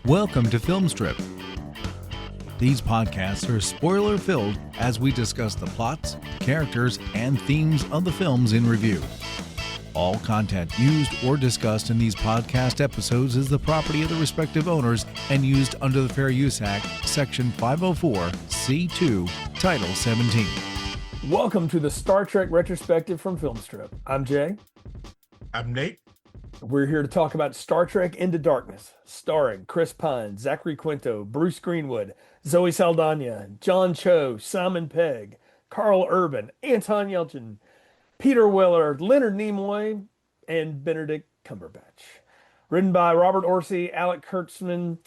Welcome to Film Strip. These podcasts are spoiler-filled as we discuss the plots, characters, and themes of the films in review. All content used or discussed in these podcast episodes is the property of the respective owners and used under the Fair Use Act, Section 504(c)(2), Title 17. Welcome to the Star Trek retrospective from Film Strip. I'm Jay. I'm Nate. We're here to talk about Star Trek Into Darkness, starring Chris Pine, Zachary Quinto, Bruce Greenwood, Zoe Saldana, John Cho, Simon Pegg, Carl Urban, Anton Yelchin, Peter Weller, Leonard Nimoy, and Benedict Cumberbatch. Written by Robert Orci, Alec Kurtzman,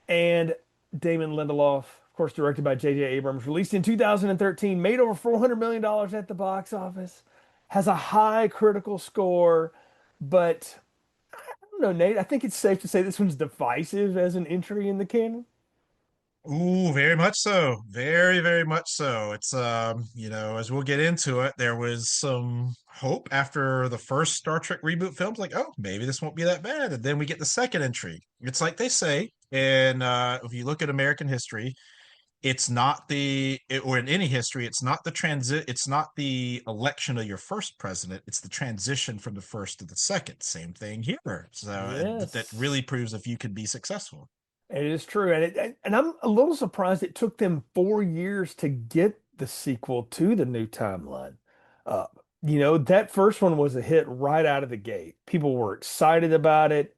and Damon Lindelof. Of course, directed by J.J. Abrams. Released in 2013, made over $400 million at the box office. Has a high critical score, but I don't know, Nate. I think it's safe to say this one's divisive as an entry in the canon. Ooh, very much so. Very, very much so. It's as we'll get into it, there was some hope after the first Star Trek reboot films, like, oh, maybe this won't be that bad. And then we get the second entry. It's like they say, and if you look at American history, it's not or in any history, it's not the election of your first president, it's the transition from the first to the second. Same thing here. So Yes. that really proves if you could be successful. It is true, and I'm a little surprised it took them 4 years to get the sequel to the new timeline. That first one was a hit right out of the gate. People were excited about it.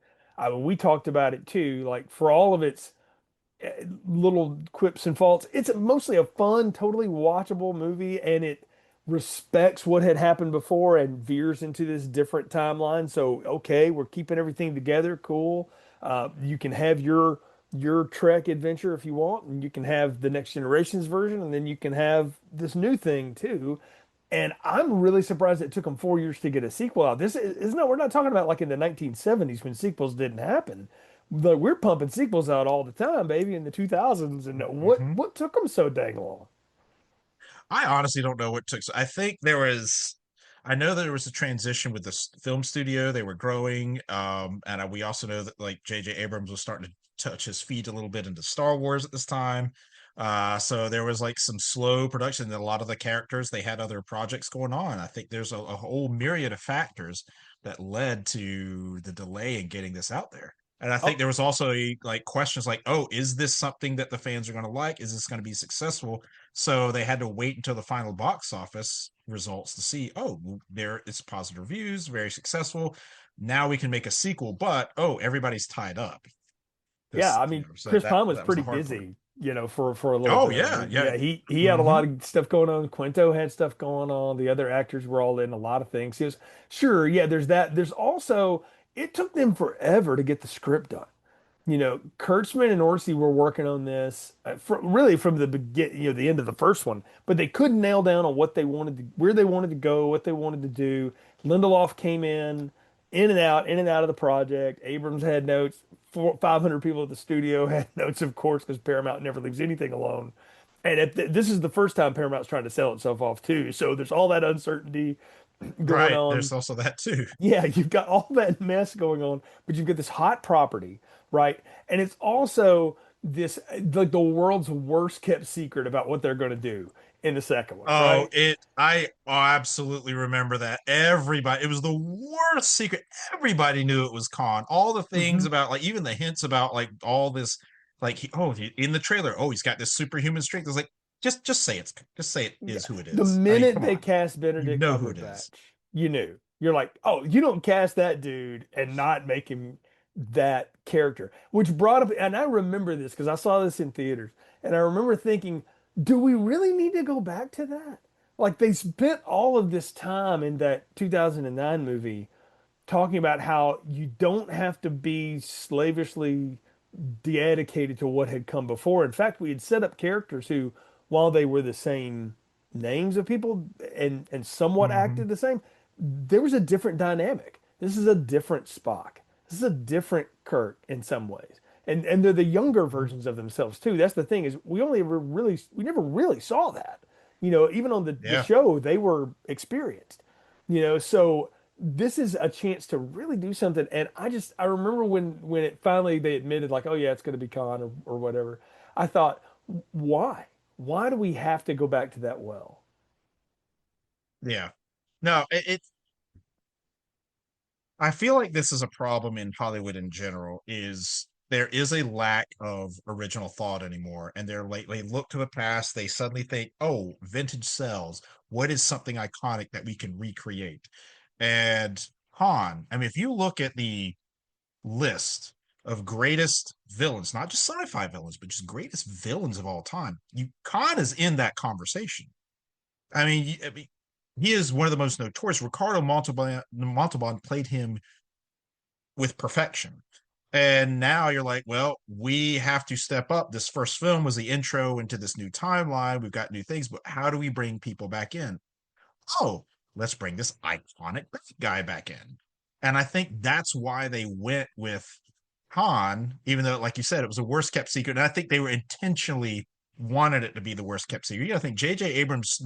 We talked about it too. Like for all of its little quips and faults, it's mostly a fun, totally watchable movie, and it respects what had happened before and veers into this different timeline. So, okay, we're keeping everything together. Cool. You can have your Trek adventure if you want, and you can have the Next Generations version, and then you can have this new thing too. And I'm really surprised it took them 4 years to get a sequel out. This is not, we're not talking about like in the 1970s when sequels didn't happen. But we're pumping sequels out all the time, baby, in the 2000s. And what took them so dang long? I honestly don't know what took. I think I know there was a transition with the film studio. They were growing. And we also know that like J.J. Abrams was starting to touch his feet a little bit into Star Wars at this time. So there was like some slow production. And a lot of the characters, they had other projects going on. I think there's a whole myriad of factors that led to the delay in getting this out there. And I think Oh, there was also like questions like, oh, is this something that the fans are going to like? Is this going to be successful? So they had to wait until the final box office results to see, oh, there it's positive reviews, very successful. Now we can make a sequel, but oh, everybody's tied up. yeah. I mean, So Chris Pine was that was pretty the hard part. busy, for a little Oh bit. I yeah, mean, yeah. yeah, he had a hmm lot of stuff going on. Quinto had stuff going on. The other actors were all in a lot of things. He was sure, yeah. There's that. There's also it took them forever to get the script done. Kurtzman and Orsi were working on this really from the begin, the end of the first one, but they couldn't nail down on what they wanted to, where they wanted to go, what they wanted to do. Lindelof came in and out of the project. Abrams had notes. 500 people at the studio had notes, of course, because Paramount never leaves anything alone. And this is the first time Paramount's trying to sell itself off too. So there's all that uncertainty going Right. on. There's also that too. Yeah, you've got all that mess going on, but you've got this hot property, right? And it's also this like the world's worst kept secret about what they're going to do in the second one, Oh, right? I absolutely remember that. Everybody, it was the worst secret. Everybody knew it was Khan. All the things hmm about, like, even the hints about, like, all this, like, in the trailer, oh, he's got this superhuman strength. It's like, just say it Yeah. is who it The is. I mean, minute come they on. cast You Benedict know who it Cumberbatch, is. you knew. You're like, oh, you don't cast that dude and not make him that character. Which brought up, and I remember this because I saw this in theaters, and I remember thinking, do we really need to go back to that? Like they spent all of this time in that 2009 movie talking about how you don't have to be slavishly dedicated to what had come before. In fact, we had set up characters who, while they were the same names of people and somewhat hmm acted the same, there was a different dynamic. This is a different Spock. This is a different Kirk in some ways. And they're the younger versions of themselves too. That's the thing is we never really saw that. Even on the Yeah. show, they were experienced. So this is a chance to really do something. And I remember when it finally they admitted like, oh yeah, it's going to be Khan or whatever. I thought, why? Why do we have to go back to that well? Yeah. No, I feel like this is a problem in Hollywood in general, is there is a lack of original thought anymore. And they're like, they look to the past, they suddenly think, oh, vintage sells. What is something iconic that we can recreate? And Han, I mean, if you look at the list of greatest villains, not just sci-fi villains, but just greatest villains of all time, Khan is in that conversation. I mean, he is one of the most notorious. Ricardo Montalban played him with perfection. And now you're like, well, we have to step up. This first film was the intro into this new timeline. We've got new things, but how do we bring people back in? Oh, let's bring this iconic guy back in. And I think that's why they went with Han, even though, like you said, it was a worst kept secret. And I think they were intentionally wanted it to be the worst kept secret. You got to think J.J. Abrams'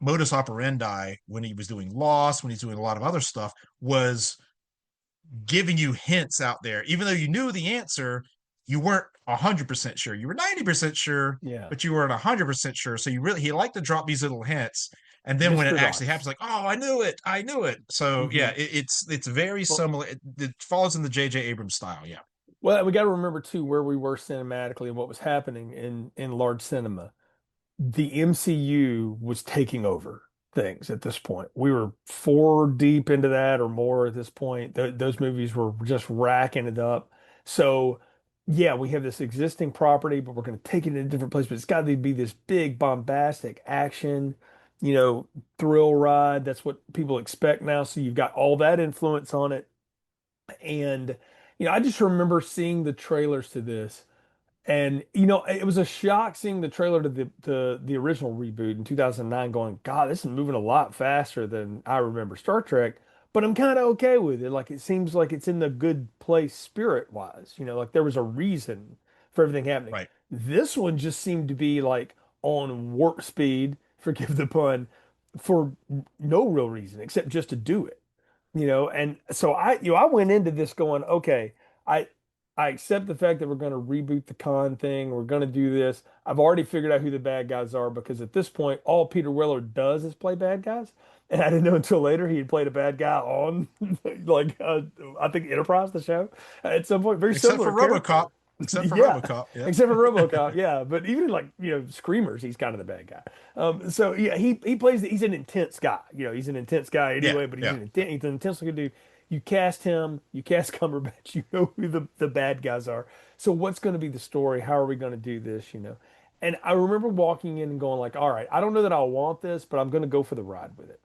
modus operandi when he was doing Lost, when he's doing a lot of other stuff, was giving you hints out there. Even though you knew the answer, you weren't 100% sure. You were 90% sure, Yeah, but you weren't 100% sure. So he liked to drop these little hints. And then when it Mr. actually happens, Dots. like, oh, I knew it, I knew it. So yeah, Hmm. it's very Well, similar. It follows in the J.J. Abrams style. Yeah, well, we got to remember too where we were cinematically and what was happening in large cinema. The MCU was taking over things at this point. We were four deep into that or more at this point. Those movies were just racking it up. So, yeah, we have this existing property, but we're going to take it in a different place. But it's got to be this big, bombastic action, you know, thrill ride. That's what people expect now. So you've got all that influence on it. And, I just remember seeing the trailers to this. And it was a shock seeing the trailer to the original reboot in 2009 going, God, this is moving a lot faster than I remember Star Trek, but I'm kind of okay with it. Like it seems like it's in the good place spirit wise, like there was a reason for everything happening. right. This one just seemed to be like on warp speed, forgive the pun, for no real reason except just to do it. And so I went into this going, okay, I I accept the fact that we're going to reboot the con thing. We're going to do this. I've already figured out who the bad guys are because at this point, all Peter Weller does is play bad guys. And I didn't know until later he had played a bad guy on, like, I think Enterprise, the show, at some point. Very Except similar for RoboCop. character. Except for Yeah, RoboCop. Yeah. except for RoboCop. Yeah, but even like Screamers, he's kind of the bad guy. So yeah, he plays. He's an intense guy. He's an intense guy Yeah. anyway. But Yeah. he's an intense looking dude. You cast him, you cast Cumberbatch, you know who the bad guys are. So what's going to be the story? How are we going to do this? And I remember walking in and going like, all right, I don't know that I want this, but I'm going to go for the ride with it.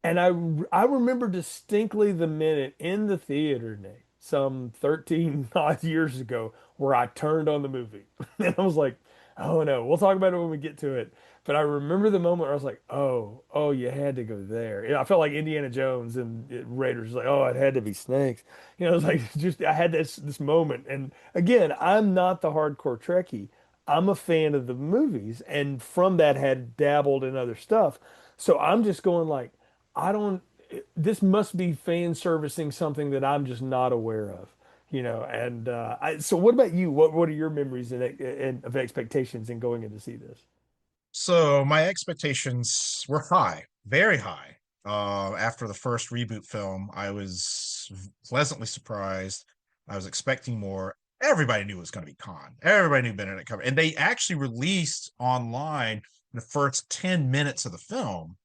And I remember distinctly the minute in the theater, Nate, some 13 odd years ago, where I turned on the movie. And I was like, oh no, we'll talk about it when we get to it. But I remember the moment where I was like, oh, you had to go there. I felt like Indiana Jones and Raiders, like, oh, it had to be snakes. It was like just I had this moment. And again, I'm not the hardcore Trekkie. I'm a fan of the movies, and from that had dabbled in other stuff. So I'm just going like, I don't. This must be fan servicing something that I'm just not aware of. And so, what about you? What are your memories and of expectations in going in to see this? So my expectations were high, very high. After the first reboot film, I was pleasantly surprised. I was expecting more. Everybody knew it was going to be Khan. Everybody knew Benedict Cumberbatch, and they actually released online the first 10 minutes of the film,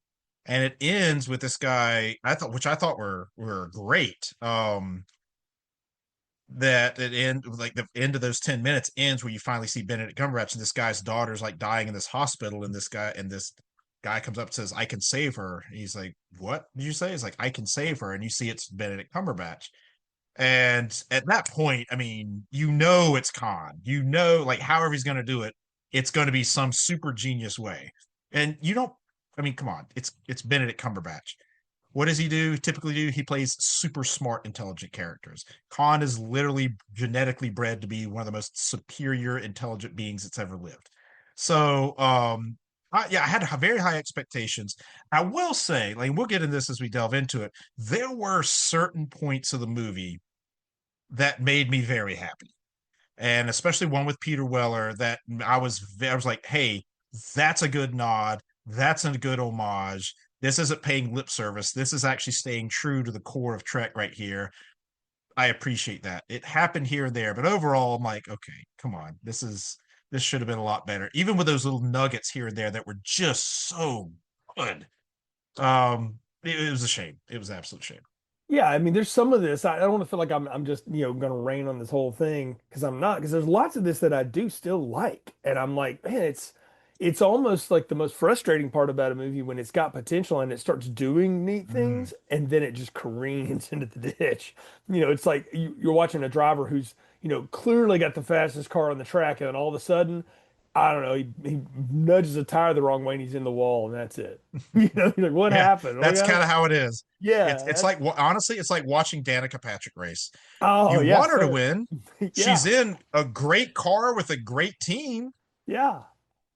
and it ends with this guy. Which I thought were great. That it end like the end of those 10 minutes ends where you finally see Benedict Cumberbatch and this guy's daughter's like dying in this hospital, and this guy comes up and says, I can save her. And he's like, what did you say? He's like, I can save her. And you see it's Benedict Cumberbatch. And at that point, I mean, it's Khan. Like however he's gonna do it, it's gonna be some super genius way. And you don't I mean, come on, it's Benedict Cumberbatch. What does he do? Typically do he plays super smart, intelligent characters. Khan is literally genetically bred to be one of the most superior, intelligent beings that's ever lived. So Yeah, I had very high expectations. I will say, like, we'll get into this as we delve into it. There were certain points of the movie that made me very happy, and especially one with Peter Weller that I was like, hey, that's a good nod. That's a good homage. This isn't paying lip service. This is actually staying true to the core of Trek right here. I appreciate that. It happened here and there, but overall, I'm like, okay, come on. This should have been a lot better. Even with those little nuggets here and there that were just so good. It was a shame. It was an absolute shame. Yeah, I mean, there's some of this. I don't want to feel like I'm just, going to rain on this whole thing because I'm not. Because there's lots of this that I do still like, and I'm like, man, it's almost like the most frustrating part about a movie when it's got potential and it starts doing neat Mm. things, and then it just careens into the ditch. It's like you're watching a driver who's, clearly got the fastest car on the track, and then all of a sudden, I don't know, he nudges a tire the wrong way and he's in the wall, and that's it. You're like, what Yeah, happened? that's kind of how it is. Yeah, It's like honestly, it's like watching Danica Patrick race. oh You yeah, want her to fair. win. She's Yeah, in a great car with a great team, yeah,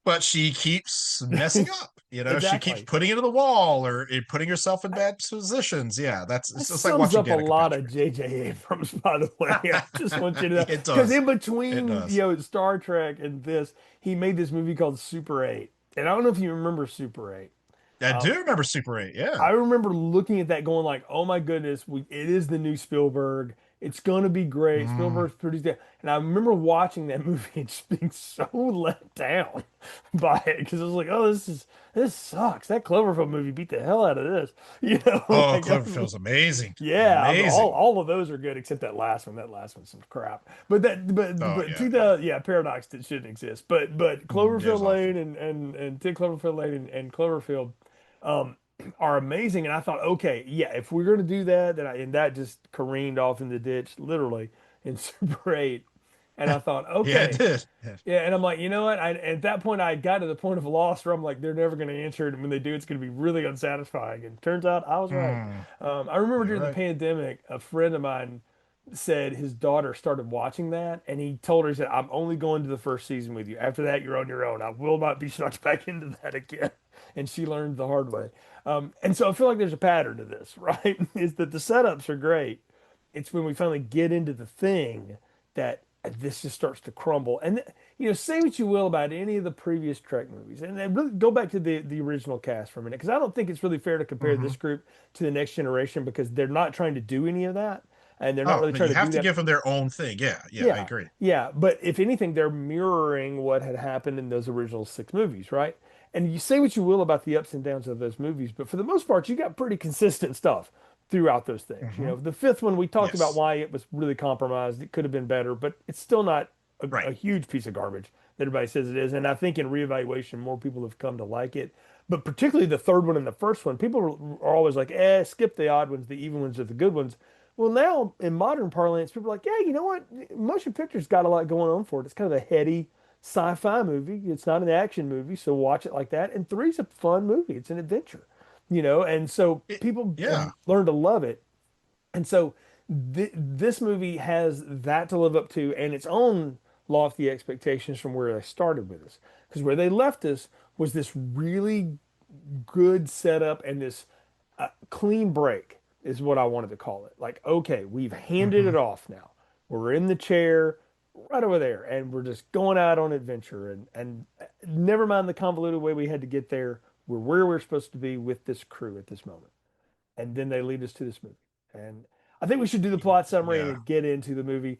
but she keeps messing up. She keeps exactly. putting into the wall or putting herself in bad positions. Yeah, that's That it's like sums watching up a Danica lot Patrick of J.J. Abrams, by the way. I just want you to know, It because does. in It between, does. Star Trek and this, he made this movie called Super 8. And I don't know if you remember Super 8. I do remember Super 8. Yeah. I remember looking at that going like, oh my goodness, it is the new Spielberg. It's gonna be great. Mm. Spielberg's produced it. And I remember watching that movie and just being so let down by it because I was like, oh, this sucks. That Cloverfield movie beat the hell out of this. Oh, Like Cloverfield's amazing. yeah, Amazing. all of those are good except that last one. That last one's some crap. But Oh, but yeah, yeah. 2000, yeah, Paradox that shouldn't exist. But It was Cloverfield awful. Lane and 10 Cloverfield Lane and Cloverfield um are amazing. And I thought, okay, yeah, if we're gonna do that, and that just careened off in the ditch, literally in Super 8. And I thought, Yeah, it okay. did. Yeah, and I'm like, you know what? At that point, I got to the point of loss where I'm like, they're never going to answer it, and when they do, it's going to be really unsatisfying. And turns out I was right. Mm, I remember you're during the right. pandemic, a friend of mine said his daughter started watching that, and he told her, he said, "I'm only going to the first season with you. After that, you're on your own. I will not be sucked back into that again." And she learned the hard way. And so I feel like there's a pattern to this, right? Is that the setups are great. It's when we finally get into the thing that this just starts to crumble. And say what you will about any of the previous Trek movies, and then really go back to the original cast for a minute, because I don't think it's really fair to compare Hmm. this group to the Next Generation because they're not trying to do any of that, and they're not Oh, really no, trying you to have do to that. give them their own thing. Yeah, yeah, I Yeah, agree. yeah. But if anything, they're mirroring what had happened in those original six movies, right? And you say what you will about the ups and downs of those movies, but for the most part, you got pretty consistent stuff throughout those things. Hmm. The fifth one, we talked about Yes. why it was really compromised. It could have been better, but it's still not Right. a huge piece of garbage that everybody says it is. And I think in reevaluation, more people have come to like it. But particularly the third one and the first one, people are always like, skip the odd ones, the even ones are the good ones. Well, now in modern parlance, people are like, yeah, you know what? Motion pictures got a lot going on for it. It's kind of a heady sci-fi movie. It's not an action movie, so watch it like that. And three's a fun movie. It's an adventure, and so people have Yeah. learned to love it. And so this movie has that to live up to and its own lofty expectations from where they started with us. Because where they left us was this really good setup and this clean break is what I wanted to call it. Like, okay, we've handed Hmm. it off now. We're in the chair right over there, and we're just going out on adventure. And never mind the convoluted way we had to get there. We're where we're supposed to be with this crew at this moment. And then they lead us to this movie. And I think we should do the plot summary and Yeah. then get into the movie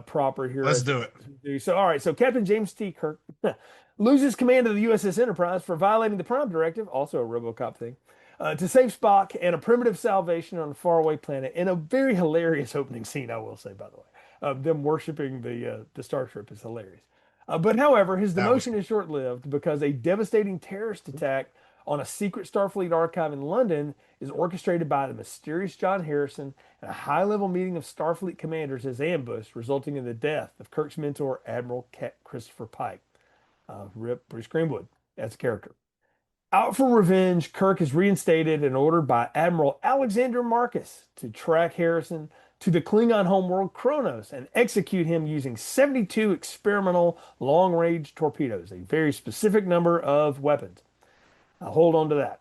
proper here Let's as do it. we do. So, all right. So, Captain James T. Kirk loses command of the USS Enterprise for violating the Prime Directive, also a RoboCop thing, to save Spock and a primitive salvation on a faraway planet. In a very hilarious opening scene, I will say, by the way, them worshiping the Starship is hilarious. But however, his That was demotion cool. is short-lived because a devastating terrorist attack on a secret Starfleet archive in London is orchestrated by the mysterious John Harrison, and a high-level meeting of Starfleet commanders is ambushed, resulting in the death of Kirk's mentor, Admiral Christopher Pike. Rip Bruce Greenwood as a character. Out for revenge, Kirk is reinstated and ordered by Admiral Alexander Marcus to track Harrison to the Klingon homeworld Kronos and execute him using 72 experimental long range torpedoes, a very specific number of weapons. I'll hold on to that.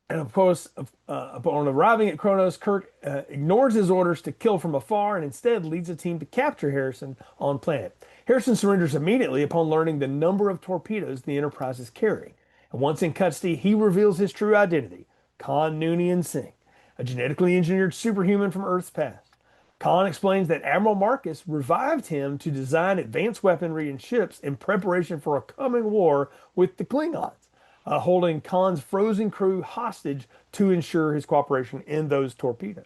And of course, upon arriving at Kronos, Kirk ignores his orders to kill from afar and instead leads a team to capture Harrison on planet. Harrison surrenders immediately upon learning the number of torpedoes the Enterprise is carrying. And once in custody, he reveals his true identity, Khan Noonien Singh, a genetically engineered superhuman from Earth's past. Khan explains that Admiral Marcus revived him to design advanced weaponry and ships in preparation for a coming war with the Klingons, holding Khan's frozen crew hostage to ensure his cooperation in those torpedoes.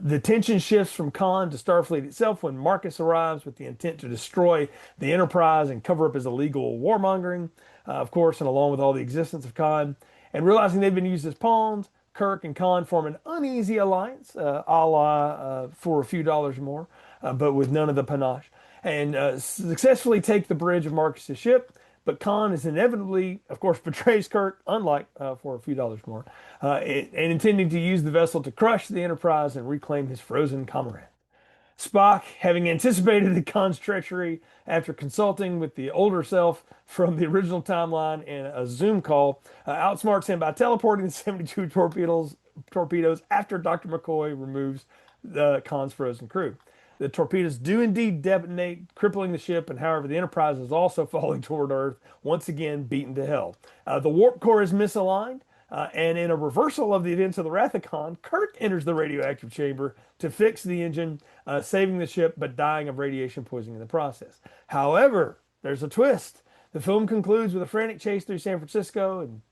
The tension shifts from Khan to Starfleet itself when Marcus arrives with the intent to destroy the Enterprise and cover up his illegal warmongering, of course, and along with all the existence of Khan. And realizing they've been used as pawns, Kirk and Khan form an uneasy alliance, a la for a few dollars more, but with none of the panache, and successfully take the bridge of Marcus's ship. But Khan is inevitably, of course, betrays Kirk, unlike for a few dollars more, and intending to use the vessel to crush the Enterprise and reclaim his frozen comrade. Spock, having anticipated the Khan's treachery after consulting with the older self from the original timeline in a Zoom call, outsmarts him by teleporting the 72 torpedoes after Dr. McCoy removes the Khan's frozen crew. The torpedoes do indeed detonate, crippling the ship, and however, the Enterprise is also falling toward Earth, once again beaten to hell. The warp core is misaligned, and in a reversal of the events of the Wrath of Khan, Kirk enters the radioactive chamber to fix the engine, saving the ship but dying of radiation poisoning in the process. However, there's a twist. The film concludes with a frantic chase through San Francisco, and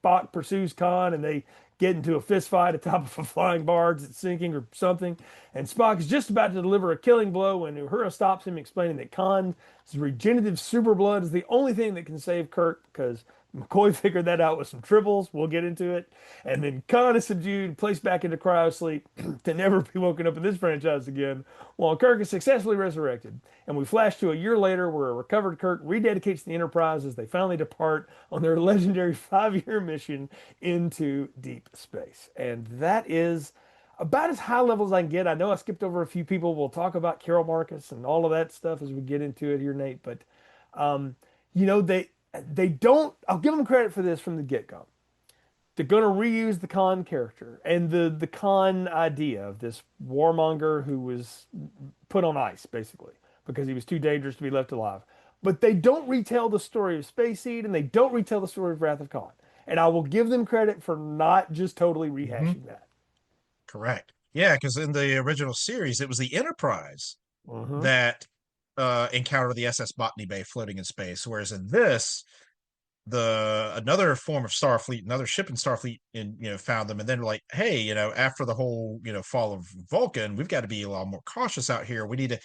Spock pursues Khan, and they get into a fist fight atop of a flying barge that's sinking or something. And Spock is just about to deliver a killing blow when Uhura stops him, explaining that Khan's regenerative superblood is the only thing that can save Kirk because McCoy figured that out with some triples. We'll get into it. And then Khan is subdued, placed back into cryosleep to never be woken up in this franchise again, while Kirk is successfully resurrected. And we flash to a year later where a recovered Kirk rededicates the Enterprise as they finally depart on their legendary 5-year mission into deep space. And that is about as high level as I can get. I know I skipped over a few people. We'll talk about Carol Marcus and all of that stuff as we get into it here, Nate. But um, they don't. I'll give them credit for this from the get go. They're going to reuse the Khan character and the Khan idea of this warmonger who was put on ice basically because he was too dangerous to be left alive. But they don't retell the story of Space Seed and they don't retell the story of Wrath of Khan. And I will give them credit for not just totally Hmm. rehashing that. Correct. Yeah, because in the original series, it was the Enterprise Uh-huh. that encountered the SS Botany Bay floating in space, whereas in this, the another form of Starfleet, another ship in Starfleet, found them, and then like, hey, after the whole fall of Vulcan, we've got to be a lot more cautious out here. We need to,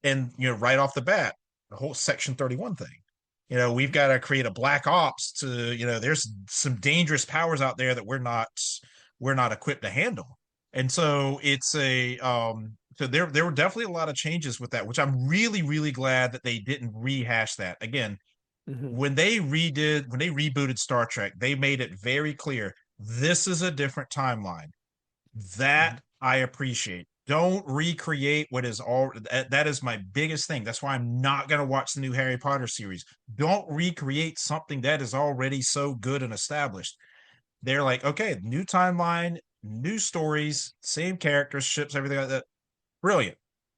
and right off the bat, the whole Section 31 thing. We've got to create a black ops to, there's some dangerous powers out there that we're not equipped to handle. And so it's so there were definitely a lot of changes with that, which I'm really, really glad that they didn't rehash that. Again, Hmm. when they rebooted Star Trek, they made it very clear this is a different timeline. Hmm. That I appreciate. Don't recreate what is all that is my biggest thing. That's why I'm not going to watch the new Harry Potter series. Don't recreate something that is already so good and established. They're like, okay, new timeline, new stories, same characters, ships, everything like that. Brilliant.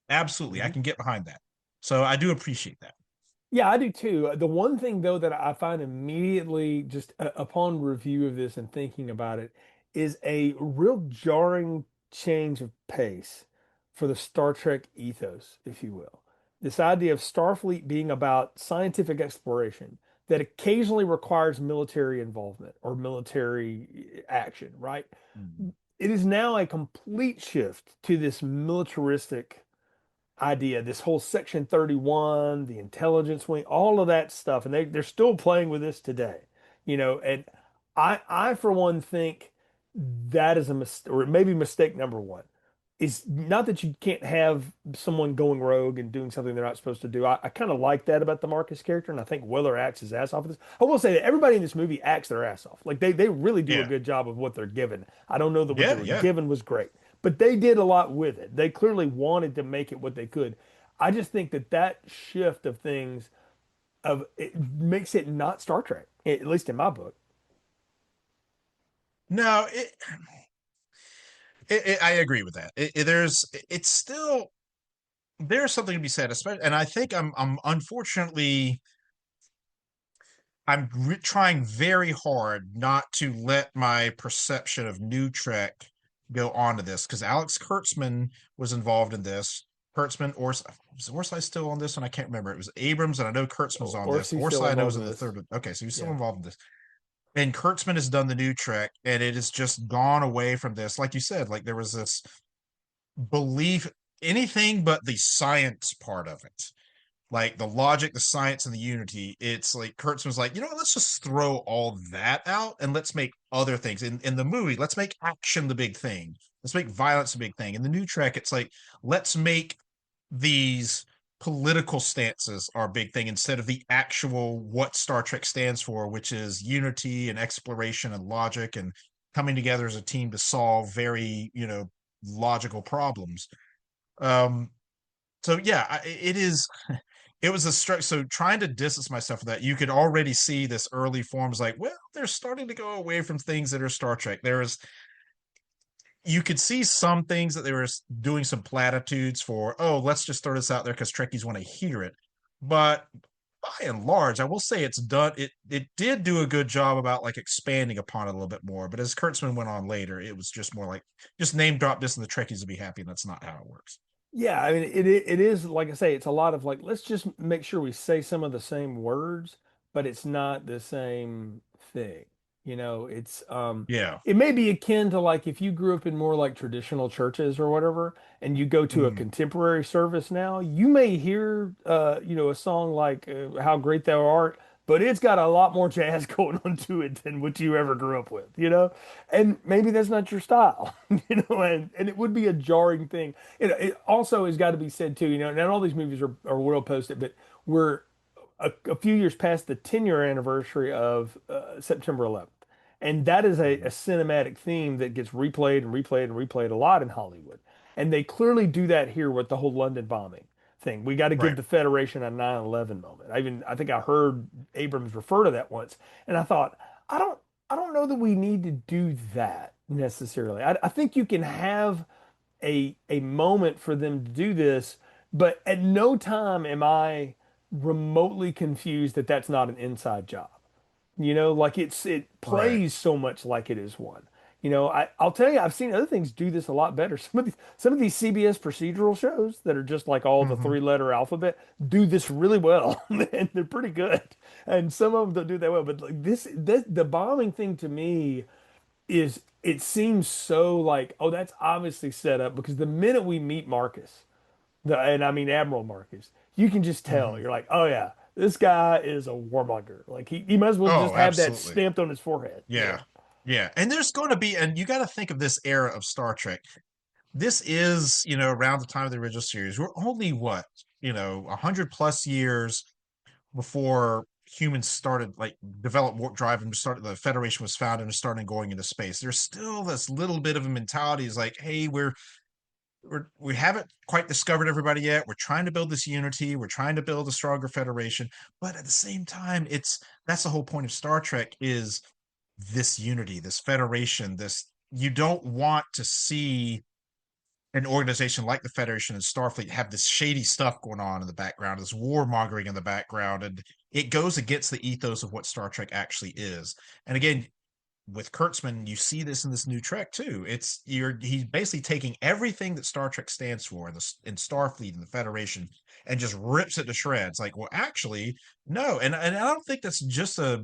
Absolutely. I Hmm. can get behind that. So I do appreciate that. Yeah, I do too. The one thing though that I find immediately just upon review of this and thinking about it is a real jarring change of pace for the Star Trek ethos, if you will. This idea of Starfleet being about scientific exploration that occasionally requires military involvement or military action, right? Mm. It is now a complete shift to this militaristic idea, this whole Section 31, the intelligence wing, all of that stuff. And they're still playing with this today, and I for one think that is a mistake, or maybe mistake number one. Is not that you can't have someone going rogue and doing something they're not supposed to do. I kind of like that about the Marcus character, and I think Weller acts his ass off of this. I will say that everybody in this movie acts their ass off. Like they really do a Yeah. good job of what they're given. I don't know that what they Yeah. were Yeah. given was great, but they did a lot with it. They clearly wanted to make it what they could. I just think that shift of things of it makes it not Star Trek, at least in my book. No, I agree with that. It's still there's something to be said, especially, and I think I'm unfortunately trying very hard not to let my perception of New Trek go on to this because Alex Kurtzman was involved in this. Kurtzman, or was Orsai still on this one? I can't remember. It was Abrams, and I know Kurtzman's on this. Orsi's still Orsai, I know, was involved in in the this. third one. Okay, so he's still Yeah. involved in this. And Kurtzman has done the New Trek, and it has just gone away from this. Like you said, like there was this belief, anything but the science part of it, like the logic, the science, and the unity. It's like Kurtzman was like, you know what, let's just throw all that out and let's make other things. In the movie, let's make action the big thing. Let's make violence the big thing. In the New Trek, it's like, let's make these political stances our big thing instead of the actual what Star Trek stands for, which is unity and exploration and logic and coming together as a team to solve very, logical problems. Um, so yeah, it is. It was a stretch. So trying to distance myself from that, you could already see this early forms like, well, they're starting to go away from things that are Star Trek. You could see some things that they were doing some platitudes for, oh, let's just throw this out there because Trekkies want to hear it. But by and large, I will say it's done. It did do a good job about like expanding upon it a little bit more. But as Kurtzman went on later, it was just more like just name drop this and the Trekkies will be happy, and that's not how it works. Yeah, I mean it is like I say, it's a lot of like let's just make sure we say some of the same words, but it's not the same thing. It's Yeah. it may be akin to like if you grew up in more like traditional churches or whatever, and you go to a Mm, contemporary service now, you may hear a song like How Great Thou Art, but it's got a lot more jazz going on to it than what you ever grew up with. And maybe that's not your style, and it would be a jarring thing. It also has got to be said too, not all these movies are world posted, but we're a few years past the 10-year anniversary of September 11th. And that is a cinematic theme that gets replayed and replayed and replayed a lot in Hollywood. And they clearly do that here with the whole London bombing thing. We got to give right. the Federation a 9/11 moment. I think I heard Abrams refer to that once, and I thought, I don't know that we need to do that necessarily. I think you can have a moment for them to do this, but at no time am I remotely confused that that's not an inside job. Like it Right. plays so much like it is one. I'll tell you, I've seen other things do this a lot better. Some of these CBS procedural shows that are just like all the Hmm. three-letter alphabet do this really well, and they're pretty good. And some of them don't do that well, but like this the bombing thing to me is it seems so like, oh, that's obviously set up because the minute we meet Marcus, and I mean Admiral Marcus, you can just tell. Hmm. You're like, oh yeah, this guy is a warmonger. Like he might as well just Oh, have that absolutely. stamped on his forehead. Yeah. Yeah. And there's going to be, and you got to think of this era of Star Trek. This is, around the time of the original series. We're only what, 100 plus years before humans started like develop warp drive and started the Federation was founded and started going into space. There's still this little bit of a mentality is like, hey, we haven't quite discovered everybody yet. We're trying to build this unity. We're trying to build a stronger federation. But at the same time, that's the whole point of Star Trek is this unity, this federation, this you don't want to see an organization like the Federation and Starfleet have this shady stuff going on in the background, this warmongering in the background, and it goes against the ethos of what Star Trek actually is. And again, with Kurtzman, you see this in this new Trek too. He's basically taking everything that Star Trek stands for in Starfleet and the Federation and just rips it to shreds. Like, well, actually, no. And I don't think that's just a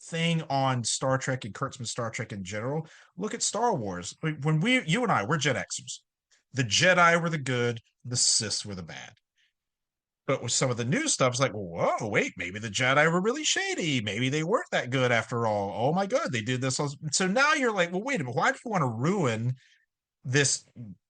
thing on Star Trek and Kurtzman Star Trek in general. Look at Star Wars. When you and I, we're Gen Xers. The Jedi were the good, the Sith were the bad. But with some of the new stuff, it's like, whoa, wait, maybe the Jedi were really shady. Maybe they weren't that good after all. Oh my God, they did this. So now you're like, well, wait a minute. Why do you want to ruin this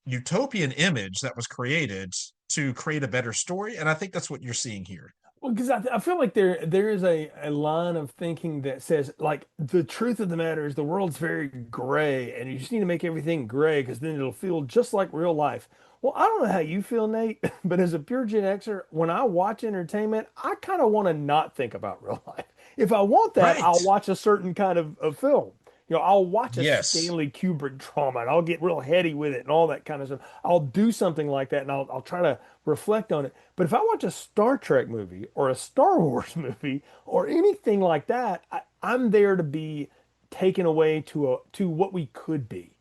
utopian image that was created to create a better story? And I think that's what you're seeing here. Well, because I feel like there is a line of thinking that says like the truth of the matter is the world's very gray, and you just need to make everything gray because then it'll feel just like real life. Well, I don't know how you feel, Nate, but as a pure Gen Xer, when I watch entertainment, I kind of want to not think about real life. If I want that, Right. I'll watch a certain kind of film. I'll watch a Yes. Stanley Kubrick drama and I'll get real heady with it and all that kind of stuff. I'll do something like that and I'll try to reflect on it. But if I watch a Star Trek movie or a Star Wars movie or anything like that, I'm there to be taken away to what we could be,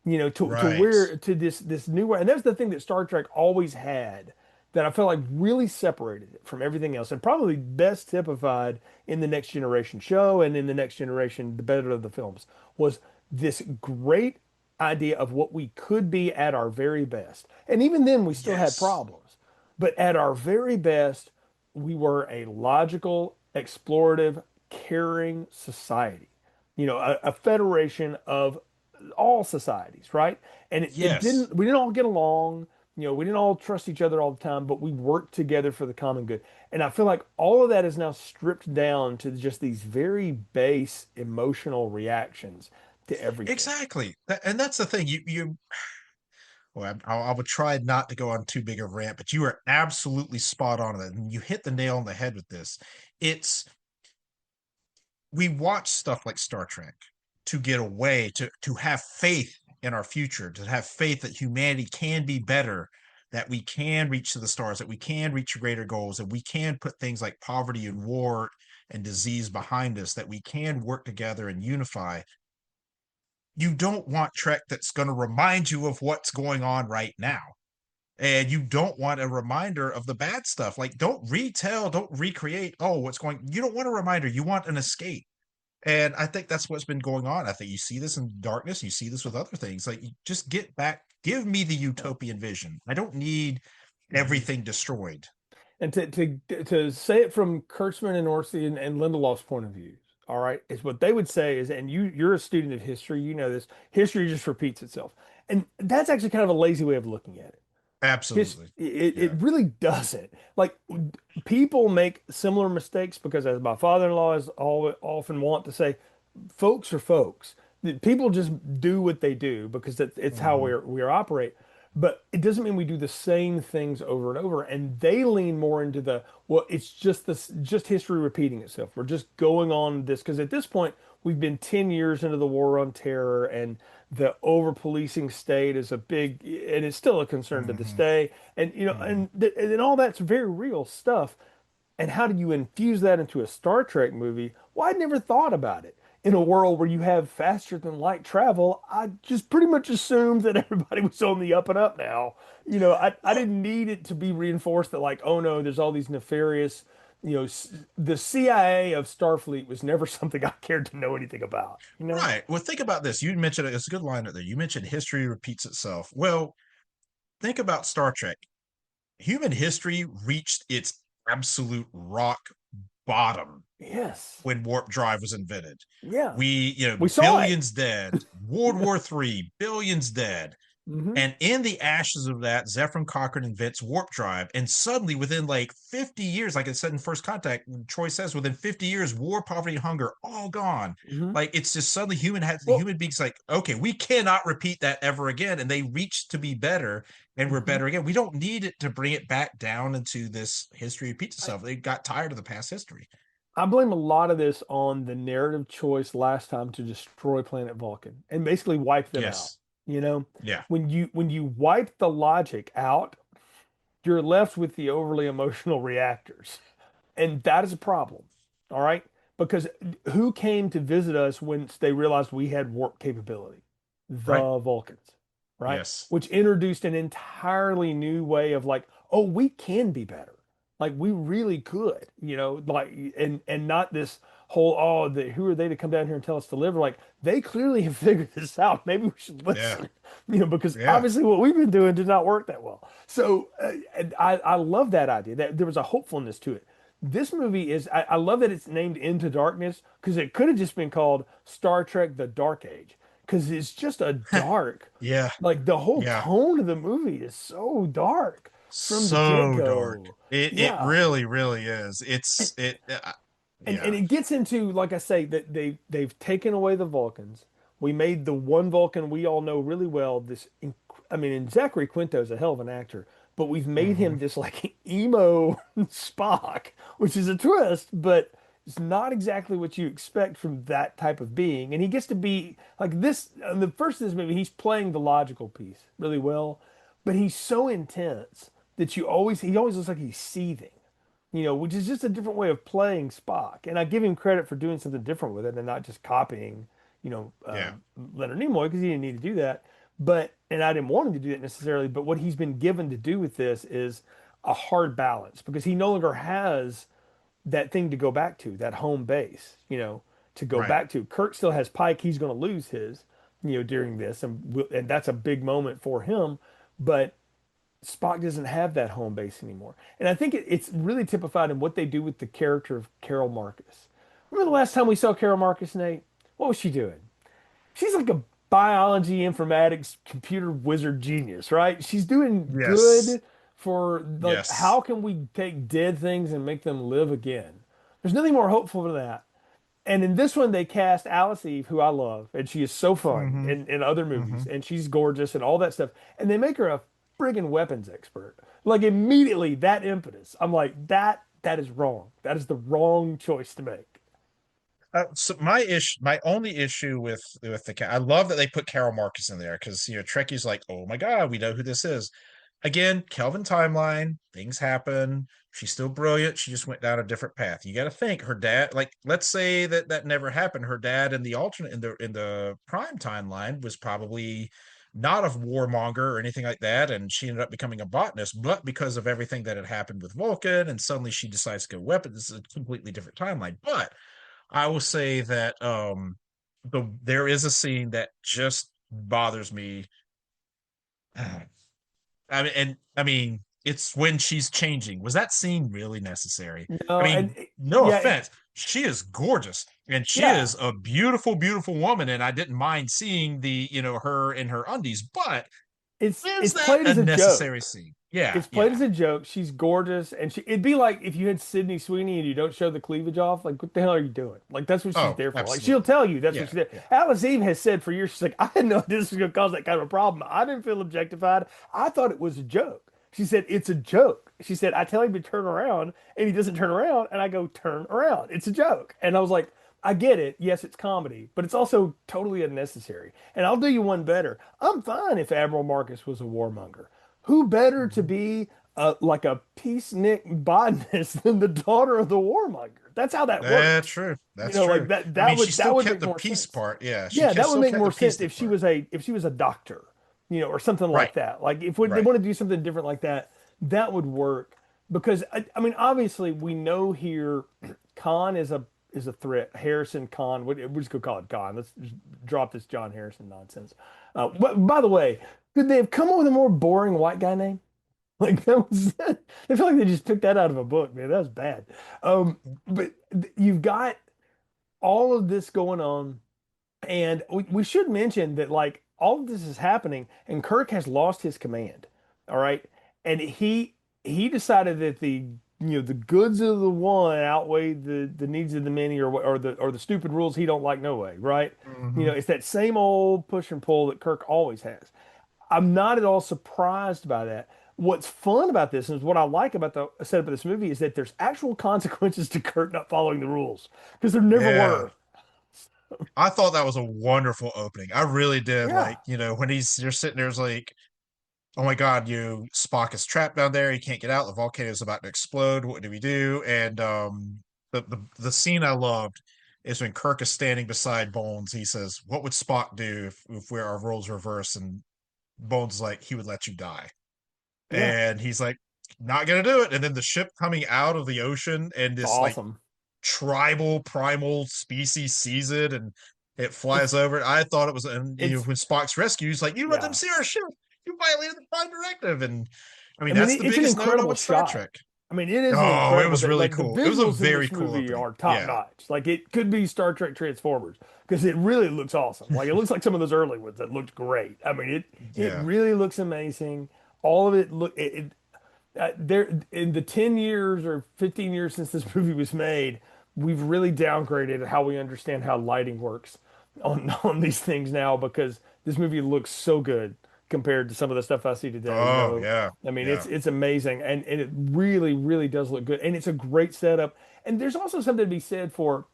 to Right. where to this new way. And that's the thing that Star Trek always had that I felt like really separated it from everything else and probably best typified in the Next Generation show and in the Next Generation, the better of the films, was this great idea of what we could be at our very best. And even then, we still had Yes. problems. But at our very best, we were a logical, explorative, caring society, a federation of all societies, right? And Yes. we didn't all get along, we didn't all trust each other all the time, but we worked together for the common good. And I feel like all of that is now stripped down to just these very base emotional reactions to everything. Exactly. And that's the thing. Well, I would try not to go on too big of a rant, but you are absolutely spot on it. And you hit the nail on the head with this. It's, we watch stuff like Star Trek to get away, to have faith in our future, to have faith that humanity can be better, that we can reach to the stars, that we can reach greater goals, that we can put things like poverty and war and disease behind us, that we can work together and unify. You don't want Trek that's going to remind you of what's going on right now. And you don't want a reminder of the bad stuff. Like, don't retell, don't recreate. Oh, what's going, you don't want a reminder. You want an escape. And I think that's what's been going on. I think you see this in Darkness. You see this with other things. Like, you just get back, give me the Yeah. utopian vision. I don't need Mhm. everything destroyed. And to say it from Kurtzman and Orsi and Lindelof's point of view, all right, is what they would say is, and you're a student of history, you know this, history just repeats itself. And that's actually kind of a lazy way of looking at it. Absolutely. It Yeah. really doesn't. Like people make similar mistakes because, as my father-in-law is often want to say, folks are folks. People just do what they do because it's how Hmm. we operate. But it doesn't mean we do the same things over and over. And they lean more into the, well, it's just this, just history repeating itself. We're just going on this because at this point we've been 10 years into the war on terror and the over policing state is a big, and it's still a concern to this Hmm. day. And Hmm. and all that's very real stuff. And how do you infuse that into a Star Trek movie? Well, I'd never thought about it. In a world where you have faster than light travel, I just pretty much assumed that everybody was on the up and up now. I Well, didn't need it to be reinforced that, like, oh no, there's all these nefarious, the CIA of Starfleet was never something I cared to know anything about. right. Well, think about this. You mentioned it's a good line right there. You mentioned history repeats itself. Well, think about Star Trek. Human history reached its absolute rock bottom Yes. when warp drive was invented. Yeah. We, We saw it. billions dead, World Yeah. War III, billions dead. Hmm. And in the ashes of that, Zefram Cochrane invents warp drive. And suddenly, within like 50 years, like I said in First Contact, Troy says within 50 years, war, poverty, and hunger all gone. Hmm. Like it's just suddenly Well, human beings like, okay, we cannot repeat that ever again. And they reach to be better and we're mhm. better again. We don't need it to bring it back down into this history repeats I, itself. They got tired of the past history. I blame a lot of this on the narrative choice last time to destroy Planet Vulcan and basically wipe them out. Yes. You know, Yeah. when you wipe the logic out, you're left with the overly emotional reactors. And that is a problem. All right. Because who came to visit us once they realized we had warp capability? Right. The Vulcans, right? Yes. Which introduced an entirely new way of like, oh, we can be better. Like we really could, like and not this whole, oh, who are they to come down here and tell us to live? Like they clearly have figured this out. Maybe we should Yeah. listen, because Yeah. obviously what we've been doing did not work that well. So and I love that idea that there was a hopefulness to it. This movie is, I love that it's named Into Darkness because it could have just been called Star Trek The Dark Age because it's just a dark, Yeah. like the whole Yeah. tone of the movie is so dark from the So dark. get-go. It Yeah. really really is. And, and Yeah. it gets into, like I say, that they've taken away the Vulcans. We made the one Vulcan we all know really well. I mean, and Zachary Quinto is a hell of an actor, but we've made Hmm. him this like emo Spock, which is a twist, but It's not exactly what you expect from that type of being. And he gets to be like this. In the first of this movie, he's playing the logical piece really well, but he's so intense that he always looks like he's seething, which is just a different way of playing Spock. And I give him credit for doing something different with it and not just copying, Yeah. Leonard Nimoy because he didn't need to do that. And I didn't want him to do that necessarily. But what he's been given to do with this is a hard balance because he no longer has that thing to go back to, that home base, to go Right. back to. Kirk still has Pike. He's going to lose his, during this, and that's a big moment for him. But Spock doesn't have that home base anymore. And I think it's really typified in what they do with the character of Carol Marcus. Remember the last time we saw Carol Marcus, Nate? What was she doing? She's like a biology, informatics, computer wizard genius, right? She's doing Yes. good for like Yes. how can we take dead things and make them live again? There's nothing more hopeful than that. And in this one, they cast Alice Eve, who I love, and she is so fun Hmm. in other Hmm. movies, and she's gorgeous and all that stuff. And they make her a friggin' weapons expert. Like immediately, that impetus. I'm like, that is wrong. That is the wrong choice to make. So my only issue with I love that they put Carol Marcus in there because Trekkie's like, oh my God, we know who this is. Again, Kelvin timeline, things happen. She's still brilliant. She just went down a different path. You got to think her dad, like, let's say that never happened. Her dad in the alternate in the prime timeline was probably not a warmonger or anything like that, and she ended up becoming a botanist. But because of everything that had happened with Vulcan, and suddenly she decides to go weapons, this is a completely different timeline. But I will say that there is a scene that just bothers me. I mean, it's when she's changing. Was that scene really necessary? I No, mean, no yeah, offense. She is gorgeous and she yeah. is a beautiful, beautiful woman. And I didn't mind seeing her in her undies, but is It's that played a as a necessary joke. scene? Yeah, It's played yeah, as a joke. She's gorgeous, and it'd be like if you had Sydney Sweeney and you don't show the cleavage off. Like, what the hell are you doing? Like, that's what she's oh, there for. Like, she'll absolutely. tell you that's what Yeah, she did. yeah. Alice Eve has said for years, she's like, I didn't know this was going to cause that kind of a problem. I didn't feel objectified. I thought it was a joke. She said, it's a joke. She said, I tell him to turn around, and he doesn't turn around, and I go, turn around. It's a joke. And I was like, I get it. Yes, it's comedy, but it's also totally unnecessary. And I'll do you one better. I'm fine if Admiral Marcus was a warmonger. Who better to Mhm. be like a peacenik botanist than the daughter of the warmonger? That's how that That's works. true. You That's know, like true. that I mean, that she would that still would kept make the more peace sense. part. Yeah, Yeah, that would still make kept the more sense peace if she part. was a doctor, or something like Right, that. Like if they right. want to do something different like that, that would work. Because I mean, obviously we know here Khan is a threat. Harrison Khan, we're just gonna call it Khan. Let's just drop this John Harrison nonsense. But by the way, could they have come up with a more boring white guy name? Like that was, I feel like they just picked that out of a book, man. That was bad. But you've got all of this going on, and we should mention that like all of this is happening, and Kirk has lost his command. All right, and he decided that the goods of the one outweigh the needs of the many, or the stupid rules he don't like no way. Right? Hmm. It's that same old push and pull that Kirk always has. I'm not at all surprised by that. What's fun about this is what I like about the setup of this movie is that there's actual consequences to Kurt not following the rules because there never Yeah. were. I thought that was a wonderful opening. I really did. Yeah, Like, when you're sitting there, it's like, oh my God, Spock is trapped down there. He can't get out. The volcano is about to explode. What do we do? And the scene I loved is when Kirk is standing beside Bones. He says, "What would Spock do if our roles reverse?" And Bones is like, "He would let you die." yeah, And he's like, "Not gonna do it." And then the ship coming out of the ocean and it's this like awesome. tribal primal species sees it and it flies It's over it. I thought it was, and it's when Spock's rescued, he's like, "You let them yeah. see our ship. You violated the Prime Directive." And I mean, I mean, that's the it's an biggest no-no incredible with Star shot. Trek. I mean, it is an Oh, it incredible was thing. really Like the cool. It was a visuals in very this cool movie opening. are top Yeah, notch. Like it could be Star Trek Transformers because it really looks awesome. Like it looks like some of those early ones that looked great. I mean, it yeah. really looks amazing. All of it there in the 10 years or 15 years since this movie was made, we've really downgraded how we understand how lighting works on on these things now because this movie looks so good. compared to some of the stuff I see today. Oh yeah, I mean, yeah. it's amazing, and it really, really does look good, and it's a great setup. And there's also something to be said for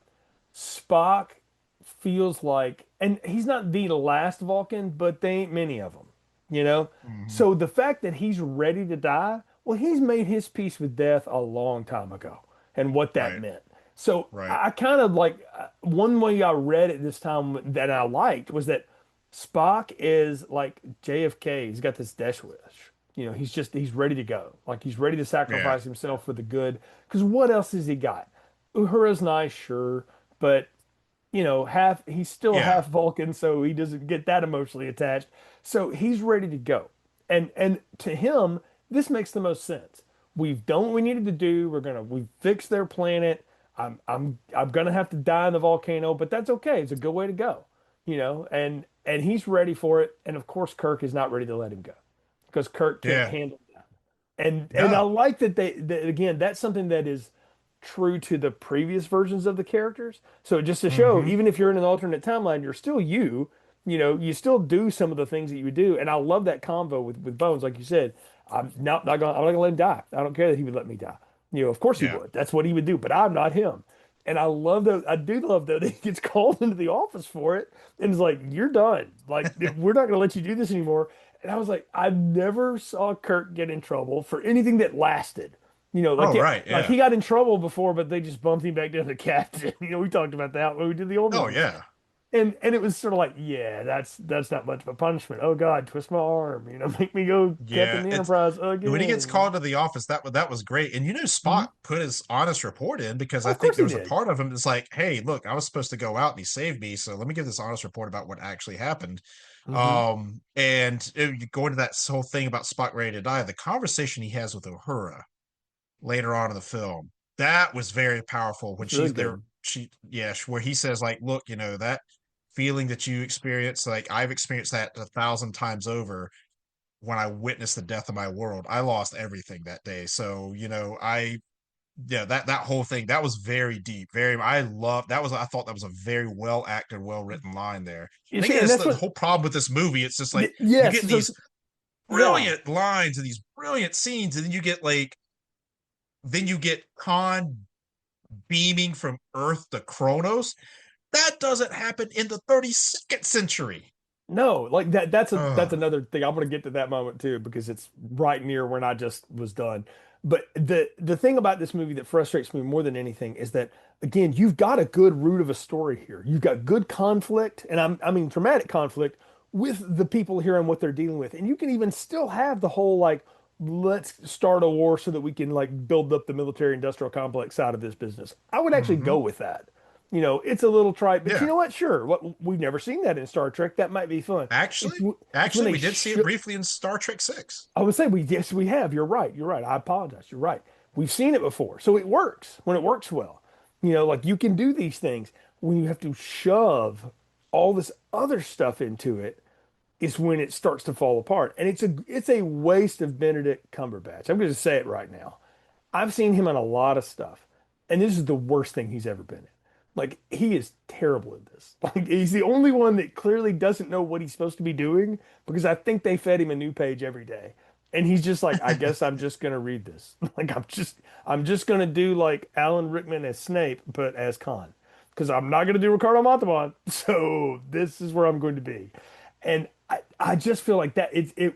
Spock feels like, and he's not the last Vulcan, but they ain't many of them, you know? Hmm. So the fact that he's ready to die, well, he's made his peace with death a long time ago and what that Right, meant. So right. I kind of like one way I read it this time that I liked was that Spock is like JFK. He's got this death wish. He's ready to go. Like he's ready to Yeah, sacrifice himself for the good. Because what else has he got? Uhura's nice, sure, but he's still yeah. half Vulcan, so he doesn't get that emotionally attached. So he's ready to go. And to him, this makes the most sense. We've done what we needed to do. We've fixed their planet. I'm gonna have to die in the volcano, but that's okay. It's a good way to go. And he's ready for it. And of course, Kirk is not ready to let him go because Kirk can't Yeah. handle that. And I No. like that again, that's something that is true to the previous versions of the characters. So just to show, Hmm. even if you're in an alternate timeline, you're still you. You still do some of the things that you would do. And I love that convo with Bones, like you said. I'm not gonna let him die. I don't care that he would let me die. Of course he Yeah. would. That's what he would do. But I'm not him. And I love that. I do love that he gets called into the office for it, and it's like, "You're done. Like we're not gonna let you do this anymore." And I was like, I never saw Kirk get in trouble for anything that lasted. Oh, Like right. like Yeah. he got in trouble before, but they just bumped him back down to captain. We talked about that when we did the older Oh, ones. yeah. And it was sort of like, yeah, that's not much of a punishment. Oh God, twist my arm, make me go Captain Yeah. the It's Enterprise when he gets again. called to the office, that was great. And Spock Mhm. put his honest report in because I Of think course there he was a did. part of him that's like, hey, look, I was supposed to go out and he saved me, so let me give this honest report about what actually happened. Hmm. You go into that whole thing about Spock ready to die, the conversation he has with Uhura later on in the film, that was very powerful when It's really she's there. good. Where he says, like, look, that feeling that you experience, like I've experienced that 1,000 times over when I witnessed the death of my world. I lost everything that day. So, that whole thing, that was very deep. I love that was I thought that was a very well acted, well written line there. You And see, again, and it's that's the what. whole problem with this movie. It's just like you Yes. get So these yeah. brilliant lines and these brilliant scenes, and then you get Khan beaming from Earth to Kronos. That doesn't happen in the 32nd century. No, like that's Ugh. another thing. I'm gonna get to that moment too because it's right near when I just was done. But the thing about this movie that frustrates me more than anything is that again, you've got a good root of a story here. You've got good conflict, and I mean dramatic conflict with the people here and what they're dealing with. And you can even still have the whole like, let's start a war so that we can like build up the military industrial complex side of this business. I would actually Hmm. go with that. It's a little trite, but you Yeah. know what? Sure. We've never seen that in Star Trek. That might be fun. It's Actually, it's when actually, they we did see it show. briefly in Star Trek 6. I would say yes, we have. You're right. You're right. I apologize. You're right. We've seen it before, so it works when it works well. Like you can do these things when you have to shove all this other stuff into it is when it starts to fall apart, and it's a waste of Benedict Cumberbatch. I'm going to say it right now. I've seen him in a lot of stuff, and this is the worst thing he's ever been in. Like he is terrible in this. Like he's the only one that clearly doesn't know what he's supposed to be doing because I think they fed him a new page every day. And he's just like, I guess I'm just gonna read this. Like I'm just gonna do like Alan Rickman as Snape, but as Khan. Because I'm not gonna do Ricardo Montalban. So this is where I'm going to be. And I just feel like that it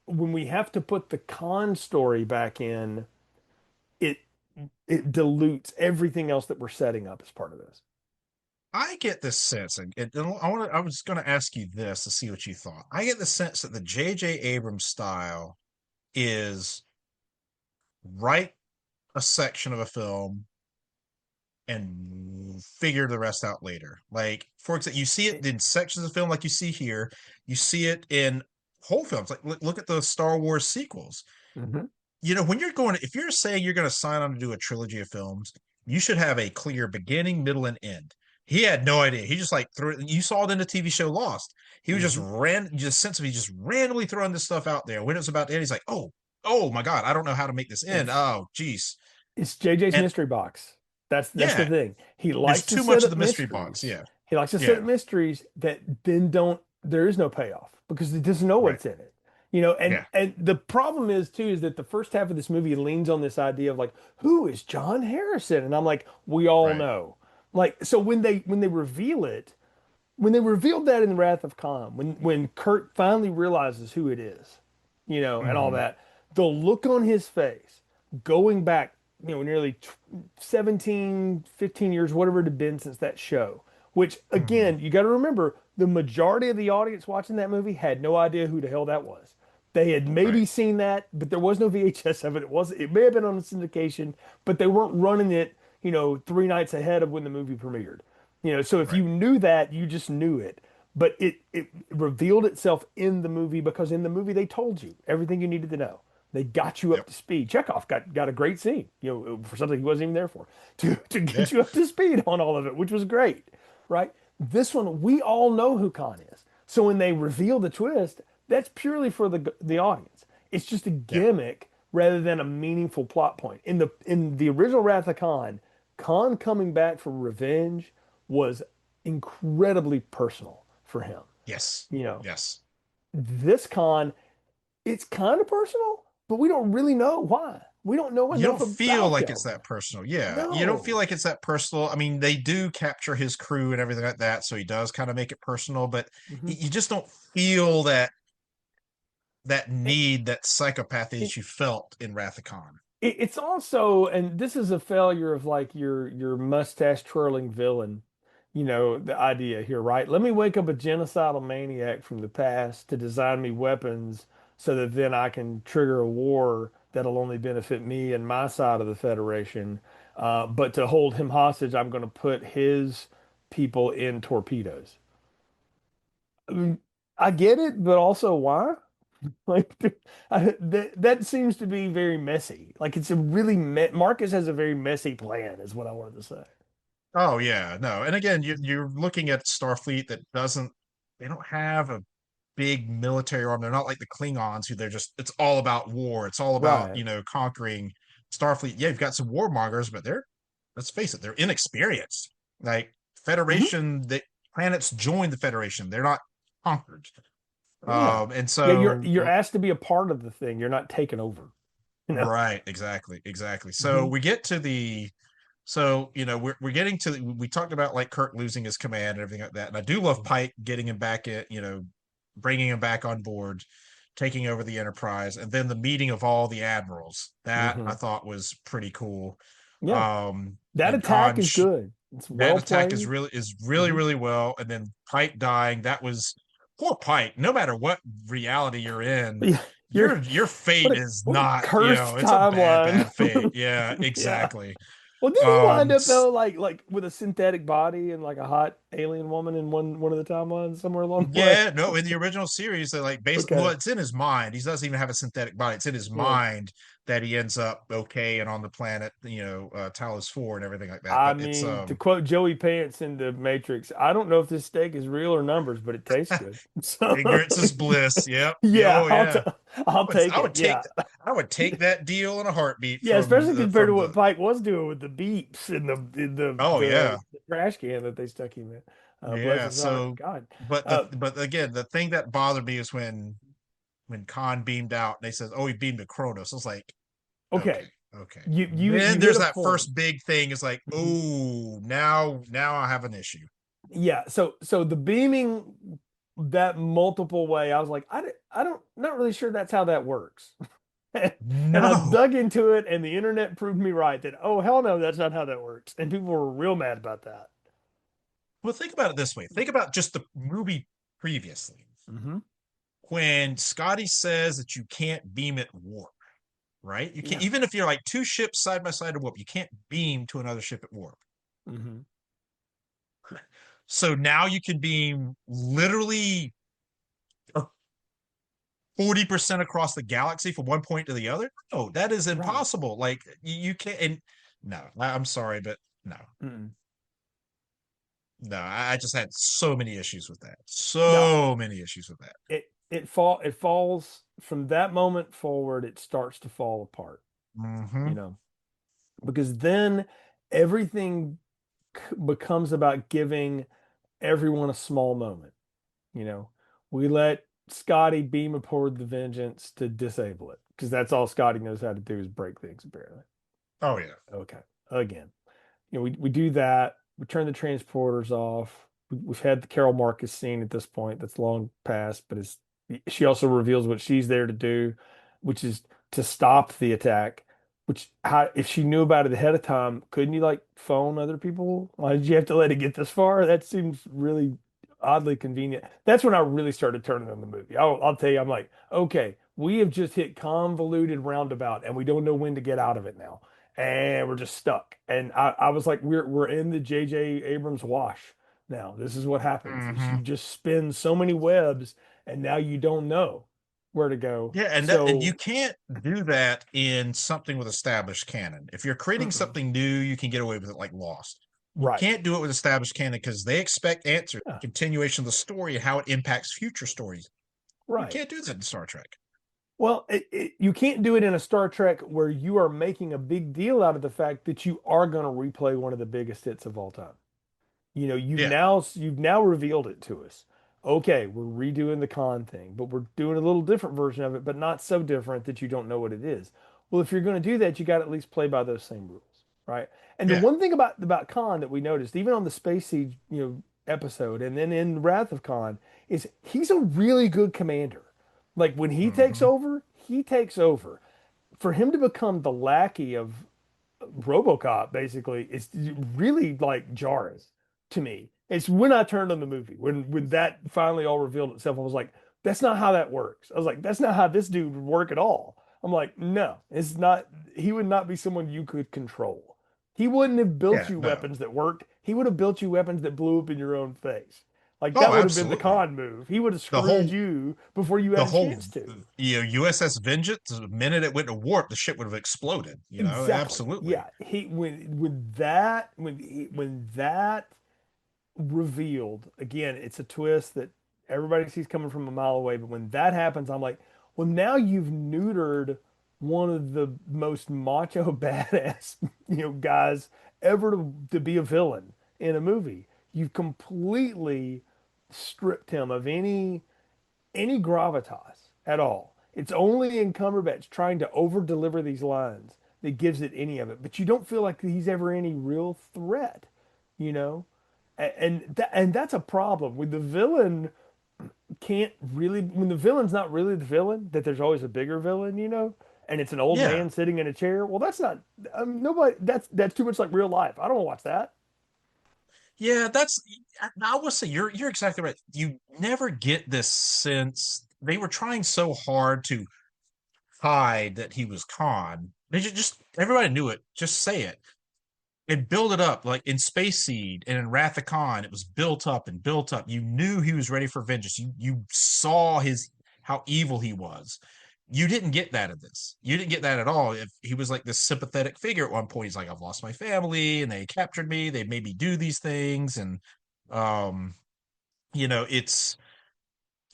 when we have to put the Khan story back in, it it dilutes everything else that we're setting up as part of this. I get this sense, and I was going to ask you this to see what you thought. I get the sense that the J.J. Abrams style is write a section of a film and figure the rest out later. Like, for example, you see it in sections of film, like you see here. You see it in whole films. Like, look at the Star Wars sequels. Mhm. When if you're saying you're going to sign on to do a trilogy of films, you should have a clear beginning, middle, and end. He had no idea. He just like threw it. You saw it in the TV show Lost. He was Mhm. just sense of he just randomly throwing this stuff out there. When it was about to end, he's like, oh my God, I don't know how to make this end. It's Oh, geez. it's JJ's And mystery box. That's the yeah, thing. He there's likes to too set much of up the mystery box. mysteries. Yeah. He likes to set up Yeah. mysteries that then don't there is no payoff because it doesn't know Right. what's in it. You know, and Yeah. and the problem is too is that the first half of this movie leans on this idea of like, who is John Harrison? And I'm like, we all Right. know. Like, so when they reveal it, when they revealed that in Wrath of Khan, when Kurt finally realizes who it is, you know, and all Hmm. that, the look on his face, going back, you know, nearly 17, 15 years, whatever it had been since that show, which Hmm. again, you got to remember, the majority of the audience watching that movie had no idea who the hell that was. They had Right. maybe seen that, but there was no VHS of it. It may have been on a syndication, but they weren't running it, you know, 3 nights ahead of when the movie premiered. You know, so if Right. you knew that, you just knew it. But it revealed itself in the movie because in the movie they told you everything you needed to know. They got you up Yep. to speed. Chekhov got a great scene, you know, for something he wasn't even there for, to Yeah. get you up to speed on all of it, which was great, right? This one, we all know who Khan is. So when they reveal the twist, that's purely for the audience. It's just a Yeah. gimmick rather than a meaningful plot point. In the original Wrath of Khan, Khan coming back for revenge was incredibly personal for him. Yes. You know, Yes. this Khan, it's kind of personal, but we don't really know why. We don't know You enough don't feel about like it's him. that personal. Yeah. You don't feel No. like it's that personal. I mean, they do capture his crew and everything like that, so he does kind of make it personal, but Mhm. you just don't feel that It, need, that psychopathy it, that you felt in Wrath of Khan. it's also, and this is a failure of like your mustache twirling villain, you know, the idea here, right? Let me wake up a genocidal maniac from the past to design me weapons so that then I can trigger a war that'll only benefit me and my side of the Federation. But to hold him hostage, I'm going to put his people in torpedoes. I mean, I get it, but also why? Like that seems to be very messy. Like it's a really Marcus has a very messy plan, is what I wanted to say. Oh yeah, no. And again, you're looking at Starfleet that doesn't, they don't have a big military arm. They're not like the Klingons who they're just, it's all about war. It's all about, Right. conquering. Starfleet. Yeah, you've got some warmongers, but they're, let's face it, they're inexperienced. Like Hmm. Federation, the planets join the Federation. They're not conquered. Yeah. And Yeah, you're so you're asked to be a part of the thing. You're not taken over, you know. right, exactly, exactly. So Hmm. we get to the, so we're getting to we talked about like Kirk losing his command and everything like that, and I do love Pike getting him back in, bringing him back on board, taking over the Enterprise, and then the meeting of all the admirals. That I Hmm. thought was pretty cool. Yeah. That And attack Khan, is good. It's that well attack played. is really Hmm. really well, and then Pike dying. That was poor Pike. No matter what reality you're in, Yeah, you're your what fate a is what a not, cursed it's a bad timeline. bad fate. Yeah, Yeah. exactly. Well, did he wind Um, up though, like with a synthetic body and like a hot alien woman in one of the timelines somewhere along the way? Yeah, no, in the original series, they're like basically, well, Okay. it's in his mind. He doesn't even have a synthetic body. It's in his Yeah. mind that he ends up okay and on the planet, Talos 4 and everything like that. I But it's mean, to quote Joey Pants in the Matrix, I don't know if this steak is real or numbers, but it tastes good. So, ignorance is bliss. Yep. Yeah, yeah, oh yeah. I'll take I it. would take Yeah. that deal in a heartbeat Yeah, especially compared to from what the. Pike was doing with the beeps and the Oh the, yeah. the trash can that they stuck him in. Bless Yeah. his heart. So God. but Uh, but again, the thing that bothered me is when Khan beamed out, they said, "Oh, he beamed to Kronos." I was like, okay, okay. okay. You Then hit there's a that point. first big thing. It's like, Mhm. oh, now I have an issue. Yeah, so the beaming that multiple way, I was like, I don't, not really sure that's how that works. And I No. dug into it, and the internet proved me right that, oh, hell no, that's not how that works. And people were real mad about that. Well, think about it this way. Think about just the movie previously. Hmm. When Scotty says that you can't beam at warp, right? You can't, Yeah. even if you're like two ships side by side at warp, you can't beam to another ship at warp. Hmm. So now you can beam literally 40% across the galaxy from one point to the other. No, that is Right. impossible. Like you can't. And no, I'm sorry, but no, Mm-mm. no, I just had so many issues with that. No, So many issues with that. it falls from that moment forward, it starts to fall apart, Hmm. you know, because then everything becomes about giving everyone a small moment, you know. We let Scotty beam aboard the Vengeance to disable it because that's all Scotty knows how to do is break things, apparently. Oh yeah. Okay. Again, we do that. We turn the transporters off. We've had the Carol Marcus scene at this point that's long past, but she also reveals what she's there to do, which is to stop the attack. Which, how, if she knew about it ahead of time, couldn't you like phone other people? Why did you have to let it get this far? That seems really oddly convenient. That's when I really started turning on the movie. I'll tell you, I'm like, okay, we have just hit convoluted roundabout and we don't know when to get out of it now. And we're just stuck. And I was like, we're in the J.J. Abrams wash now. This is what happens. Is you Hmm. just spin so many webs and now you don't know where to go. Yeah, and you So, can't do that in something with established canon. If you're creating mm-mm. something new, you can get away with it like Lost. You Right. can't do it with established canon because they expect answers, Yeah, continuation of the story, and how it impacts future stories. You right. can't do that in Star Trek. Well, you can't do it in a Star Trek where you are making a big deal out of the fact that you are going to replay one of the biggest hits of all time. Yeah, You've now revealed it to us. Okay, we're redoing the con thing, but we're doing a little different version of it, but not so different that you don't know what it is. Well, if you're going to do that, you got to at least play by those same rules, right? And the yeah. one thing about Khan that we noticed, even on the Space Siege, episode, and then in Wrath of Khan, is he's a really good commander. Like when Hmm. he takes over. For him to become the lackey of RoboCop basically is really like jarring to me. It's when I turned on the movie when that finally all revealed itself. I was like, that's not how that works. I was like, that's not how this dude would work at all. I'm like, no, it's not. He would not be someone you could control. He wouldn't have built Yeah, you no. weapons that worked. He would have built you weapons that blew up in your own face. Like Oh, that would have been the absolutely. con move. He would have The screwed whole you before you the had a whole chance to. USS Vengeance, the minute it went to warp, the ship would have exploded. Exactly. Absolutely. Yeah. When that revealed, again, it's a twist that everybody sees coming from a mile away, but when that happens, I'm like, well, now you've neutered one of the most macho badass, guys ever to be a villain in a movie. You've completely stripped him of any gravitas at all. It's only in Cumberbatch trying to over deliver these lines that gives it any of it. But you don't feel like he's ever any real threat, you know? And that's a problem when the villain can't really, when the villain's not really the villain, that there's always a bigger villain, and it's an old Yeah. man sitting in a chair. Well, that's not, nobody, that's too much like real life. I don't want to watch that. Yeah, I will say you're exactly right. You never get this sense they were trying so hard to hide that he was Khan. They just everybody knew it. Just say it and build it up. Like in Space Seed and in Wrath of Khan, it was built up and built up. You knew he was ready for vengeance. You saw his how evil he was. You didn't get that in this. You didn't get that at all. If he was like this sympathetic figure at one point, he's like, I've lost my family and they captured me. They made me do these things. And um, it's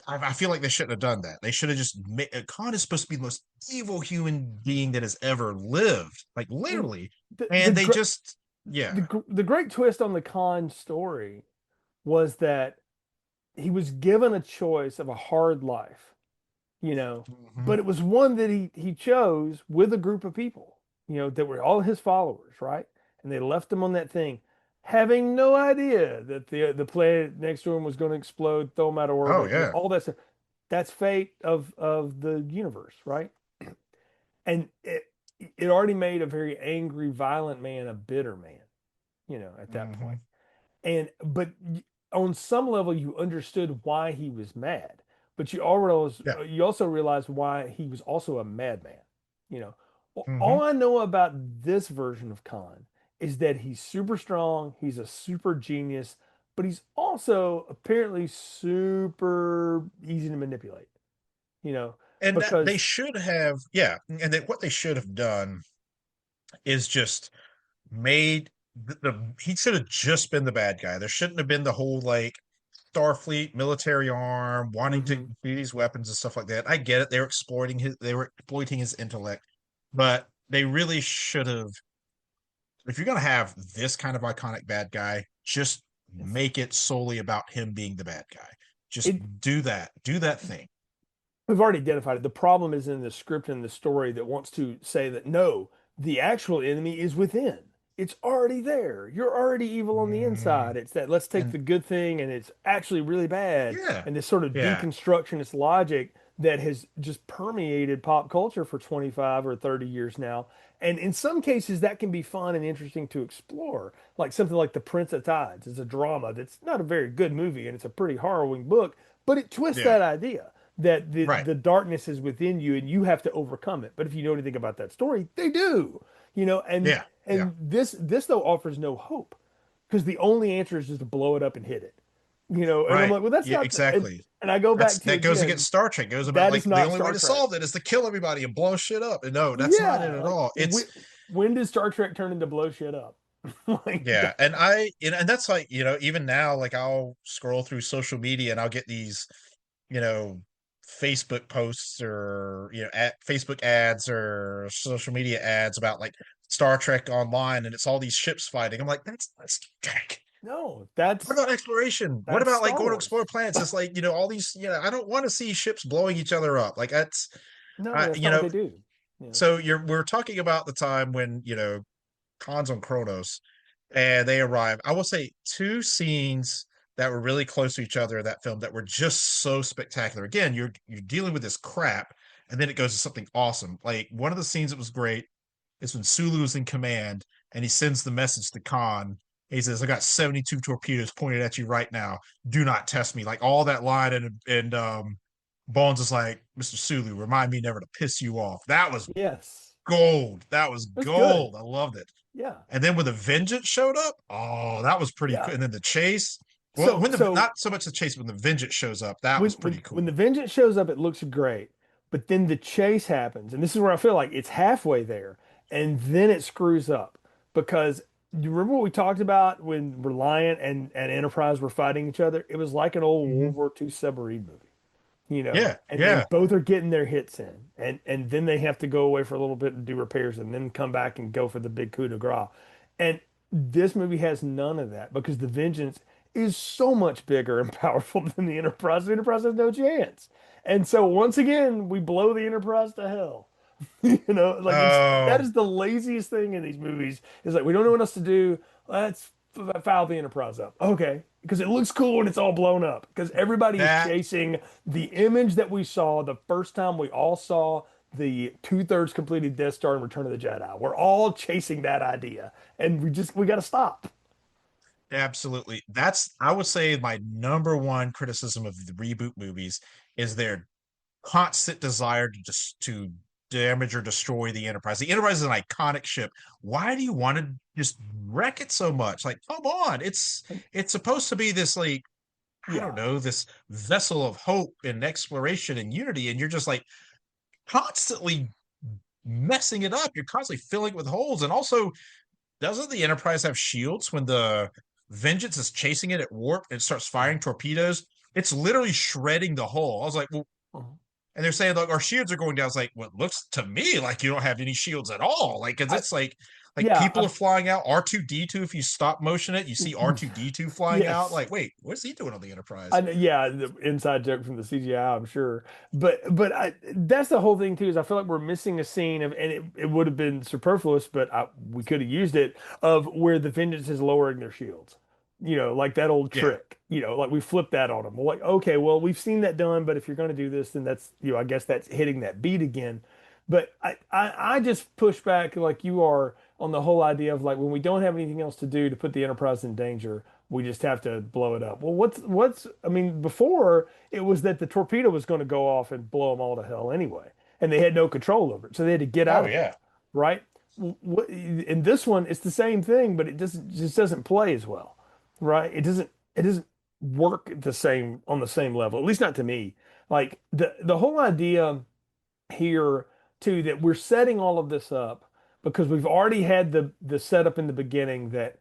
I feel like they shouldn't have done that. They should have just made Khan is supposed to be the most evil human being that has ever lived, like And literally. the, the, And they gr- just, yeah. the great twist on the Khan story was that he was given a choice of a hard life, Mhm. but it was one that he chose with a group of people, that were all his followers, right? And they left him on that thing, having no idea that the planet next to him was going to explode, throw him out of Oh orbit, yeah. all that stuff. That's fate of the universe, right? And it already made a very angry, violent man a bitter man, at that point. Hmm. But on some level you understood why he was mad, but Yeah. you also realized why he was also a madman. All Hmm. I know about this version of Khan is that he's super strong, he's a super genius, but he's also apparently super easy to manipulate, you know And that they because should have, yeah. And what they should have done is just made he should have just been the bad guy. There shouldn't have been the whole like Starfleet military arm wanting to hmm do these weapons and stuff like that. I get it. They were exploiting his intellect, but they really should have if you're gonna have this kind of iconic bad guy, just it's make it solely about him being the bad guy. Just It do that thing. We've already identified it. The problem is in the script and the story that wants to say that no, the actual enemy is within. It's already there. You're already evil on the inside. Mm, It's that let's take and the good thing and it's actually really bad. yeah, And this sort of yeah, deconstructionist logic that has just permeated pop culture for 25 or 30 years now. And in some cases, that can be fun and interesting to explore. Like something like The Prince of Tides is a drama that's not a very good movie and it's a pretty harrowing book, but it twists yeah. that idea that Right. the darkness is within you and you have to overcome it. But if you know anything about that story, they do, and Yeah, yeah. this though offers no hope because the only answer is just to blow it up and hit it, and I'm Right. like, well, that's Yeah, not, exactly. and I go back to That goes again, against Star Trek. Goes about that like is the not only way Star to Trek. solve it is to kill everybody and blow shit up. And no, that's not it Yeah, at like all. when did Star Trek turn into blow shit up? Like Yeah, that, and and that's like, even now, like I'll scroll through social media and I'll get these, you know, Facebook posts or, Facebook ads or social media ads about like Star Trek Online, and it's all these ships fighting. I'm like, that's Star Trek. no, What about exploration? What that's about like Star going to Wars. explore planets? It's like, all these, I don't want to see ships blowing each other up. Like that's, No, that's not what they do. Yeah. so we're talking about the time when, Khan's on Kronos and they arrive. I will say two scenes that were really close to each other in that film that were just so spectacular. Again, you're dealing with this crap, and then it goes to something awesome. Like one of the scenes that was great is when Sulu's in command and he sends the message to Khan. He says, "I got 72 torpedoes pointed at you right now. Do not test me." Like all that line, and Bones is like, "Mr. Sulu, remind me never to piss you off." That was Yes, gold. That was that's good. gold. I loved it. Yeah, And then when the Vengeance showed up, oh, that was pretty yeah. cool. And then the chase. Well, So when the so not so much the chase, when the Vengeance shows up, that when was pretty when the cool. vengeance shows up, it looks great, but then the chase happens, and this is where I feel like it's halfway there, and then it screws up because you remember what we talked about when Reliant and Enterprise were fighting each other? It was like an old Hmm. World War II submarine movie, Yeah, and yeah. both are getting their hits in, and then they have to go away for a little bit and do repairs, and then come back and go for the big coup de grace. And this movie has none of that because the Vengeance is so much bigger and powerful than the Enterprise. The Enterprise has no chance. And so once again, we blow the Enterprise to hell. Like that Oh, is the laziest thing in these movies. Is like we don't know what else to do. Let's foul the Enterprise up. Okay, because it looks cool when it's all blown up. Because everybody is that chasing the image that we saw the first time we all saw the two-thirds completed Death Star in Return of the Jedi. We're all chasing that idea, and we got to stop. absolutely. That's I would say my number one criticism of the reboot movies is their constant desire to just to damage or destroy the Enterprise. The Enterprise is an iconic ship. Why do you want to just wreck it so much? Like, come on. It's supposed to be this like I don't Yeah, know, this vessel of hope and exploration and unity, and you're just like constantly messing it up. You're constantly filling it with holes. And also, doesn't the Enterprise have shields when the Vengeance is chasing it at warp and starts firing torpedoes? It's literally shredding the hull. I was like, well, Mhm. and they're saying like our shields are going down. It's like, well, it looks to me like you don't have any shields at all. Like, cause I it's like yeah, people are flying out. R2D2. If you stop motion it, you see R2D2 flying out. yes. Like, wait, what's he doing on the Enterprise? I know, yeah, the inside joke from the CGI, I'm sure. But that's the whole thing too, is I feel like we're missing a scene of, and it would have been superfluous, but we could have used it of where the Vengeance is lowering their shields. Like that old Yeah. trick. Like we flipped that on them. We're like, okay, well, we've seen that done, but if you're going to do this, then that's, I guess that's hitting that beat again. But I just push back like you are on the whole idea of like when we don't have anything else to do to put the Enterprise in danger, we just have to blow it up. Well, what's I mean, before it was that the torpedo was going to go off and blow them all to hell anyway, and they had no control over it, so they had to get out Oh of there, yeah. right? In this one, it's the same thing, but it just doesn't play as well, right? It doesn't work the same on the same level, at least not to me. Like the whole idea here too that we're setting all of this up because we've already had the setup in the beginning that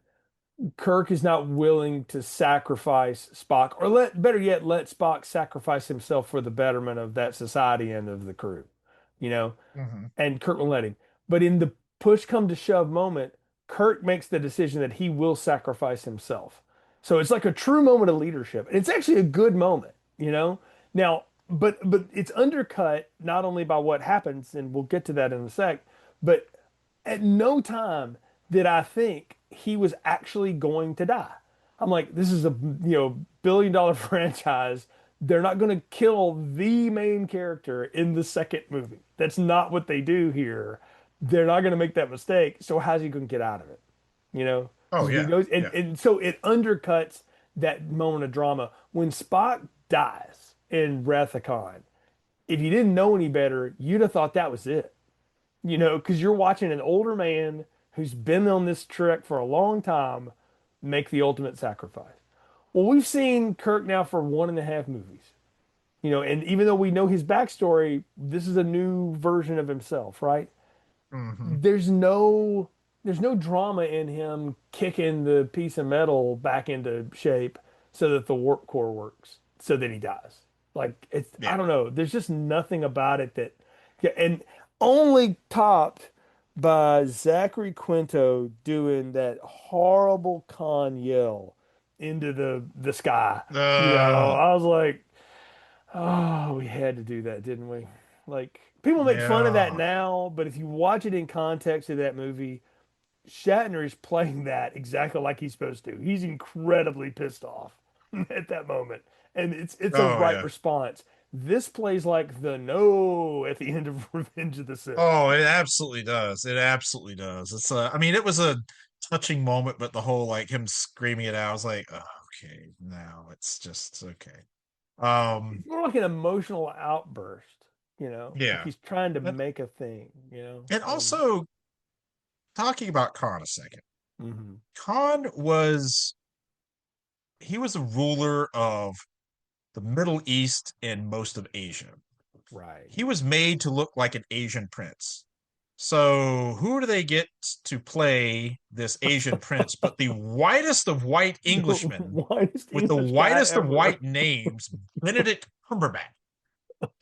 Kirk is not willing to sacrifice Spock, or better yet, let Spock sacrifice himself for the betterment of that society and of the crew, you know, Hmm. and Kirk will let him. But in the push come to shove moment, Kirk makes the decision that he will sacrifice himself. So it's like a true moment of leadership. And it's actually a good moment. you know? Now, but it's undercut not only by what happens, and we'll get to that in a sec, but at no time did I think he was actually going to die. I'm like, this is a billion-dollar franchise. They're not going to kill the main character in the second movie. That's not what they do here. They're not going to make that mistake. So how's he going to get out of it? Oh Because we yeah, know, yeah. and so it undercuts that moment of drama when Spock dies in Wrath of Khan. If you didn't know any better, you'd have thought that was it. Because you're watching an older man who's been on this trek for a long time make the ultimate sacrifice. Well, we've seen Kirk now for 1.5 movies. And even though we know his backstory, this is a new version of himself, right? Hmm. There's no drama in him kicking the piece of metal back into shape so that the warp core works, so that he dies. Like I Yeah. don't know. There's just nothing about it that, yeah, and only topped by Zachary Quinto doing that horrible con yell into the sky. Uh, I was like, oh, we had to do that, didn't we? Like, people make fun of that yeah. now, but if you watch it in context of that movie, Shatner is playing that exactly like he's supposed to. He's incredibly pissed off at that moment, and it's a Oh right yeah. response. This plays like the no at the end of Revenge of the Sith. Oh, it absolutely does. It absolutely does. It's I mean, it was a touching moment, but the whole like him screaming it out, I was like, oh, okay, now it's just okay. Um, It's more like an emotional outburst, like yeah. he's trying to And, make a thing. and And also talking about Khan a second. mhm, Khan was he was a ruler of the Middle East and most of Asia. right. He was made to look like an Asian prince. So who do they get to play this Asian prince but the whitest of white The Englishmen whitest with the English guy whitest of ever. white names, Benedict Cumberbatch,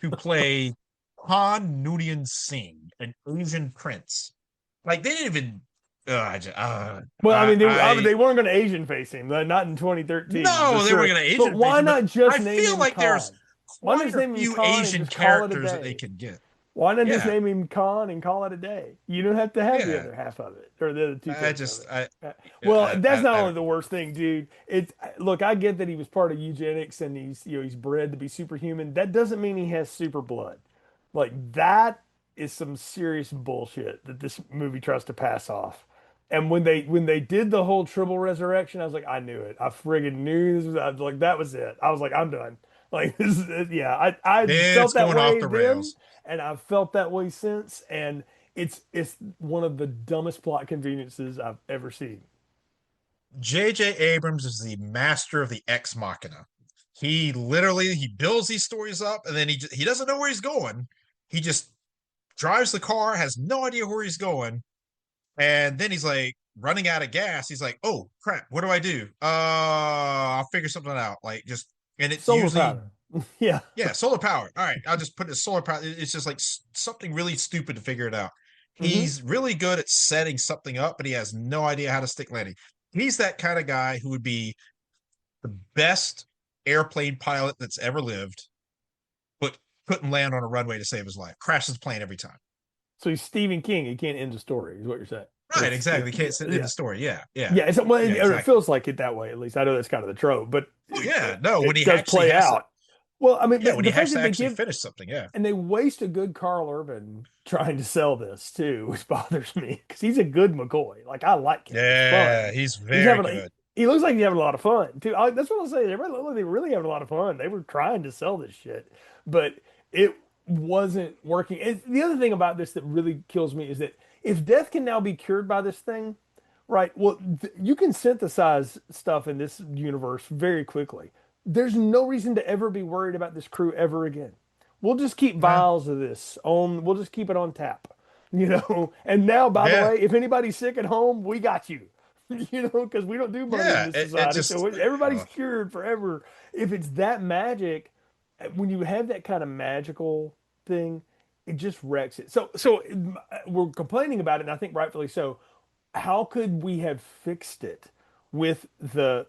to play Han Noonien Singh, an Asian prince. Like they didn't even. Well, I mean, I they weren't going to Asian face him, not in 2013 for no, they were sure. going to But Asian face why him, but not just I name feel him like there's Khan? Why not quite just a name him few Khan and Asian just call it a characters that they day? can get. Why not just Yeah, name him Khan and call it a day? You don't have to have the yeah. other half of it or the other two I thirds of just, it. yeah, Well, that's not I only don't the know. worst thing, dude. It's look, I get that he was part of eugenics and he's bred to be superhuman. That doesn't mean he has super blood. Like that is some serious bullshit that this movie tries to pass off. And when they did the whole triple resurrection, I was like, I knew it. I friggin' knew this was I was like that was it. I was like, I'm done. Like this is it. Yeah. I It's felt that going off way the then, rails. and I've felt that way since. And it's one of the dumbest plot conveniences I've ever seen. J.J. Abrams is the master of the ex machina. He builds these stories up, and then he doesn't know where he's going. He just drives the car, has no idea where he's going, and then he's like running out of gas. He's like, "Oh crap, what do I do? I'll figure something out." Like just, and it's Solar usually powder. Yeah. yeah, solar power. All right, I'll just put it solar power. It's just like something really stupid to figure it out. Hmm. He's really good at setting something up, but he has no idea how to stick landing. He's that kind of guy who would be the best airplane pilot that's ever lived, but couldn't land on a runway to save his life. Crashes the plane every time. So he's Stephen King. He can't end a story, is what you're saying. Right, It's exactly. Can't yeah, sit in the yeah. story. Yeah, yeah, Yeah, well, yeah, or it exactly. feels like it that way at least. I know that's kind of the trope, but Oh it, yeah, it, no. When it he does actually play has to, out. Well, I mean, yeah, but when the he fact has that to they actually give finish something. Yeah, and they waste a good Carl Urban trying to sell this too, which bothers me because he's a good McCoy. Like I like him; he's yeah, fun. he's He's very having good. he looks like he's having a lot of fun too. That's what I'll say. Everybody looked like they really having a lot of fun. They were trying to sell this shit, but it wasn't working. And the other thing about this that really kills me is that if death can now be cured by this thing, right? Well, you can synthesize stuff in this universe very quickly. There's no reason to ever be worried about this crew ever again. We'll just keep Yeah, vials of this on, we'll just keep it on tap, you know? And now, by the yeah, way, if anybody's sick at home, we got you, because we don't do money in yeah. this It society. just So everybody's cured forever. If it's that magic, when you have that kind of magical thing, it just wrecks it. So we're complaining about it, and I think rightfully so. How could we have fixed it with the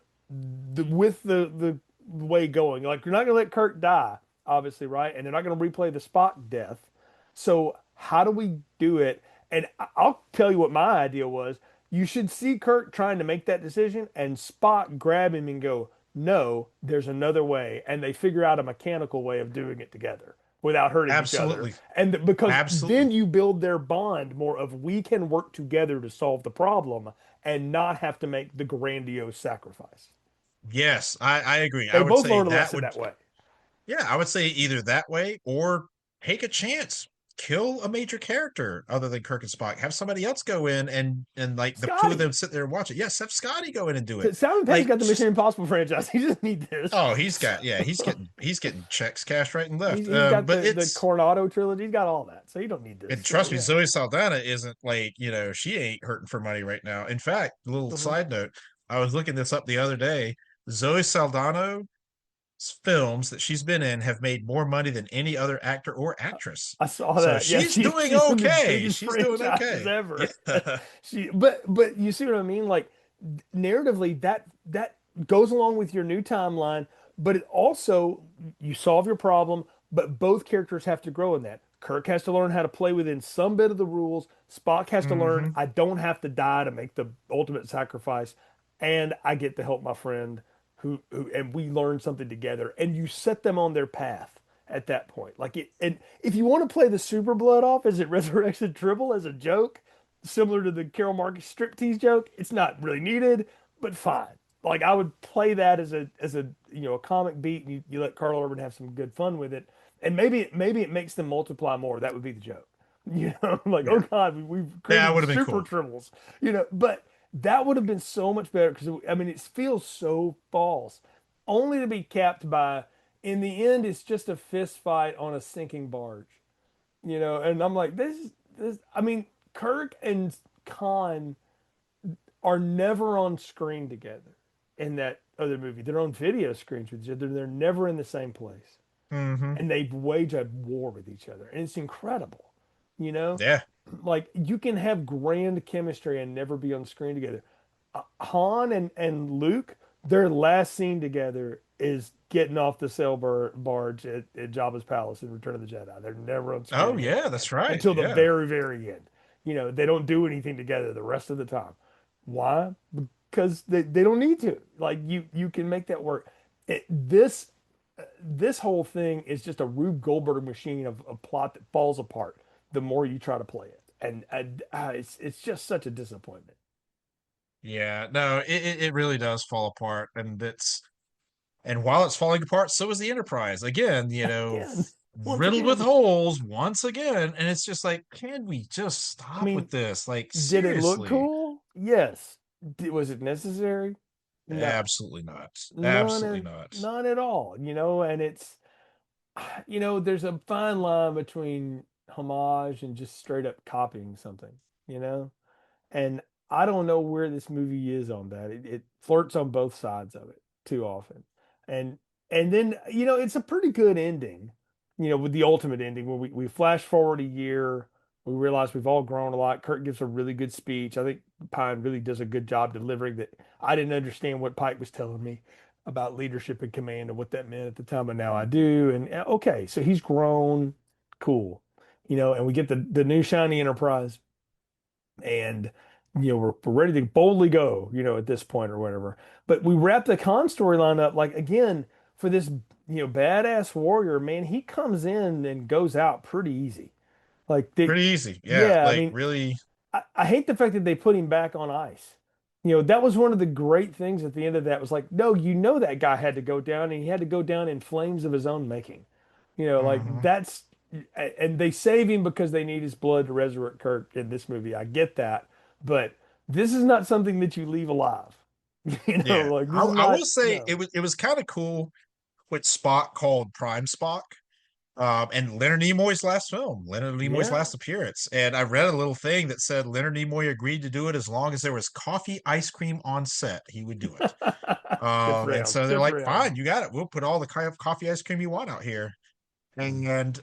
way going. Like you're not gonna let Kirk die, obviously, right? And they're not gonna replay the Spock death. So how do we do it? And I'll tell you what my idea was. You should see Kirk trying to make that decision, and Spock grab him and go, "No, there's another way," and they figure out a mechanical way of doing it together without hurting each other. Absolutely. And because then Absolutely. you build their bond more of we can work together to solve the problem and not have to make the grandiose sacrifice. Yes, I agree. I They would both say learn a that lesson would, that way. yeah, I would say either that way or take a chance. Kill a major character other than Kirk and Spock. Have somebody else go in and like the two of them Scotty, sit there and watch it. Yes, have Scotty go in and do it. Simon Pegg's Like got the Mission just Impossible franchise. He doesn't need this. oh, he's got yeah, he's getting checks cashed right and left. He's got But the it's Coronado trilogy. He's got all that, so he don't need this. and So trust me, yeah. Zoe Saldana isn't like, she ain't hurting for money right now. In fact, a little Mhm. side note, I was looking this up the other day. Zoe Saldana's films that she's been in have made more money than any other actor or actress. I saw So that. Yeah, she's doing she's in the okay. biggest She's doing franchises okay. ever. Yeah. But you see what I mean? Like narratively, that goes along with your new timeline, but it also you solve your problem, but both characters have to grow in that. Kirk has to learn how to play within some bit of the rules. Spock has to learn Hmm. I don't have to die to make the ultimate sacrifice, and I get to help my friend who and we learn something together. And you set them on their path at that point. Like it, and if you want to play the super blood off as it Resurrection Tribble as a joke, similar to the Carol Marcus striptease joke, it's not really needed, but fine. Like I would play that as a a comic beat, and you let Carl Urban have some good fun with it, and maybe it makes them multiply more. That would be the joke, like oh Yeah. God, we've Yeah, it created would have been super cool. tribbles, but that would have been so much better because I mean it feels so false, only to be capped by in the end it's just a fist fight on a sinking barge, and I'm like this I mean Kirk and Khan are never on screen together in that other movie. They're on video screens with each other. They're never in the same place. Hmm. And they wage a war with each other. And it's incredible. You know? Yeah. Like you can have grand chemistry and never be on screen together. Han and Luke, their last scene together is getting off the barge at Jabba's palace in Return of the Jedi. They're never on screen Oh together yeah, again that's right. until the Yeah. very, very end. They don't do anything together the rest of the time. Why? Because they don't need to. Like you can make that work. This whole thing is just a Rube Goldberg machine of a plot that falls apart the more you try to play it, and it's just such a disappointment. Yeah. No, it really does fall apart. And while it's falling apart, so is the Enterprise. Again, Again, once riddled with again. holes once again. And it's just like, can we just I stop mean, with this? Like, did it look seriously. cool? Yes. Was it necessary? No, Absolutely not. none Absolutely at not. none at all. And it's there's a fine line between homage and just straight up copying something. You know, and I don't know where this movie is on that. It flirts on both sides of it too often, and and then it's a pretty good ending. With the ultimate ending where we flash forward a year, we realize we've all grown a lot. Kirk gives a really good speech. I think Pine really does a good job delivering that. I didn't understand what Pike was telling me about leadership and command and what that meant at the time, but now I do. And okay, so he's grown, cool. And we get the new shiny Enterprise and we're ready to boldly go at this point or whatever, but we wrap the Khan storyline up like again for this badass warrior, man. He comes in and goes out pretty easy, like Pretty easy. Yeah. yeah, I Like, mean, really. I hate the fact that they put him back on ice. That was one of the great things at the end of that was like, no, that guy had to go down and he had to go down in flames of his own making. Like Mhm. that's, and they save him because they need his blood to resurrect Kirk in this movie. I get that, but this is not something that you leave alive. Yeah. Like I, this is I not, will say no. it was kind of cool what Spock called Prime Spock. And Leonard Nimoy's last film, Leonard Nimoy's Yeah. last appearance. And I read a little thing that said Leonard Nimoy agreed to do it as long as there was coffee ice cream on set. He would do it. Good for And him. so they're Good like, for him. fine, you got it. We'll put all the kind of coffee ice cream you want out here. And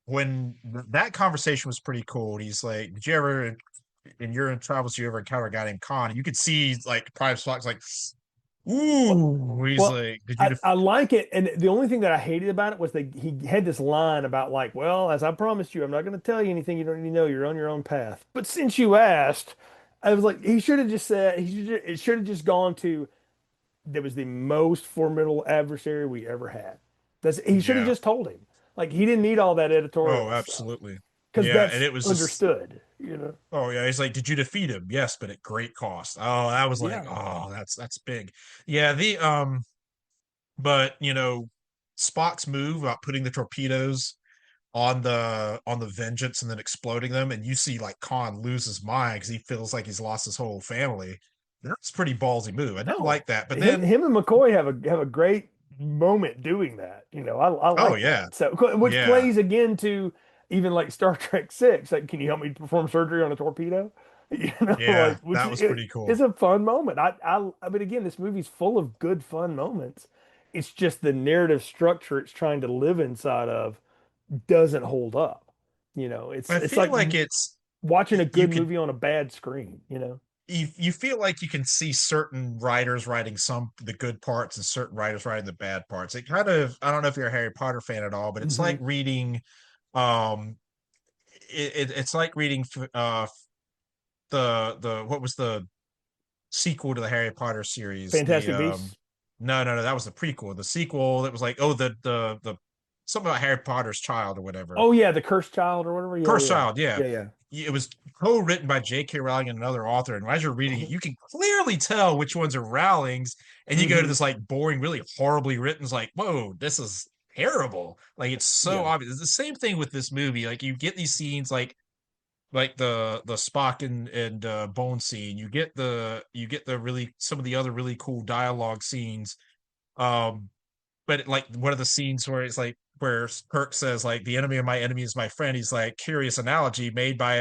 when that conversation was pretty cool, he's like, did you ever in your travels you ever encounter a guy named Khan? You could see like Prime Spock's like Ooh, he's Well, like, did you? I like it, and the only thing that I hated about it was he had this line about like, well, as I promised you, I'm not going to tell you anything you don't need to know. You're on your own path. But since you asked, I was like, he should have just said it should have just gone to that was the most formidable adversary we ever had. He should have Yeah. just told him. Like he didn't need all that Oh, editorial stuff absolutely. because Yeah, and that's it was just, understood, you know. oh yeah, he's like, did you defeat him? Yes, but at great cost. Oh, that was like, Yeah. oh, that's big. Yeah, but Spock's move about putting the torpedoes on the Vengeance and then exploding them, and you see like Khan lose his mind because he feels like he's lost his whole family. That's a pretty ballsy move. I did No, like that, but him then, him and McCoy have a great moment doing that. You know, I oh like yeah, that. So which yeah, plays again to even like Star Trek Six. Like, can you help me perform surgery on a torpedo? You know, yeah, like which that was pretty cool. is a fun moment. I mean, again, this movie's full of good fun moments. It's just the narrative structure it's trying to live inside of doesn't hold up. You know, I it's feel like like it's watching a you good could movie on a bad screen. You know. you feel like you can see certain writers writing some the good parts and certain writers writing the bad parts. It kind of, I don't know if you're a Harry Potter fan at all, but it's like Hmm. reading um it's like reading the what was the sequel to the Harry Potter series? The Fantastic Beasts. no, that was the prequel. The sequel that was like, oh, the something about Harry Potter's child or whatever. Oh yeah, the Cursed Child or whatever. Yeah, Cursed yeah, Child, yeah. yeah, yeah. It was co-written by J.K. Rowling and another author, and as you're reading it, you can clearly tell which ones are Rowling's, and you go to Hmm. this like boring, really horribly written, it's like, whoa, this is terrible. Like it's so Yeah, obvious. It's the same thing with this movie. Like you get these scenes like the Spock and Bone scene. You get the really some of the other really cool dialogue scenes. Um, but like one of the scenes where it's like where Kirk says like the enemy of my enemy is my friend. He's like curious analogy made by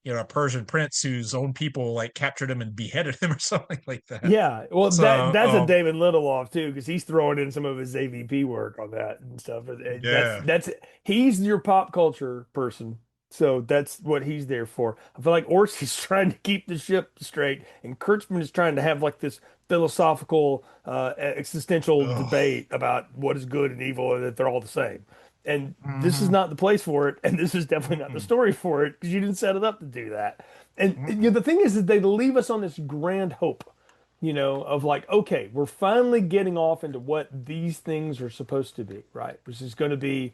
a Persian prince whose own people like captured him and beheaded him or something like that. yeah. Well, So that's a David Lindelof too, because he's throwing in some of his AVP work on that and stuff. yeah. That's he's your pop culture person, so that's what he's there for. I feel like Orsi's trying to keep the ship straight, and Kurtzman is trying to have like this philosophical, existential Ugh. debate about what is good and evil, and that they're all the same. And this is Mm-hmm. not the place for it, and this is definitely not the Mm-mm. story for it because you didn't set it up to do that. And you know, Mm-mm. the thing is that they leave us on this grand hope, you know, of like, okay, we're finally getting off into what these things are supposed to be, right? Which is going to be,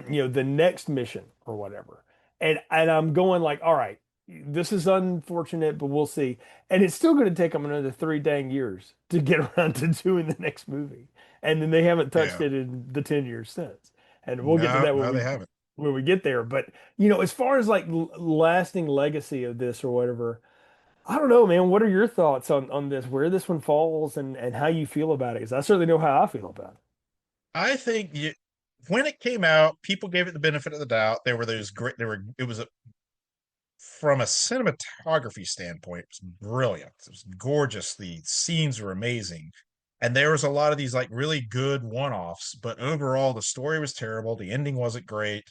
you know, the next mission or whatever. And I'm going like, all right, this is unfortunate, but we'll see. And it's still going to take them another 3 dang years to get around to doing the next movie. And then they haven't touched Yeah. it in the 10 years since. And we'll get to No, that no, they haven't. when we get there. But you know, as far as like lasting legacy of this or whatever, I don't know, man. What are your thoughts on this? Where this one falls and how you feel about it? Because I certainly know how I feel about it. I think when it came out, people gave it the benefit of the doubt. There were those great. There were. It was from a cinematography standpoint, it was brilliant. It was gorgeous. The scenes were amazing. And there was a lot of these like really good one-offs, but overall the story was terrible. The ending wasn't great.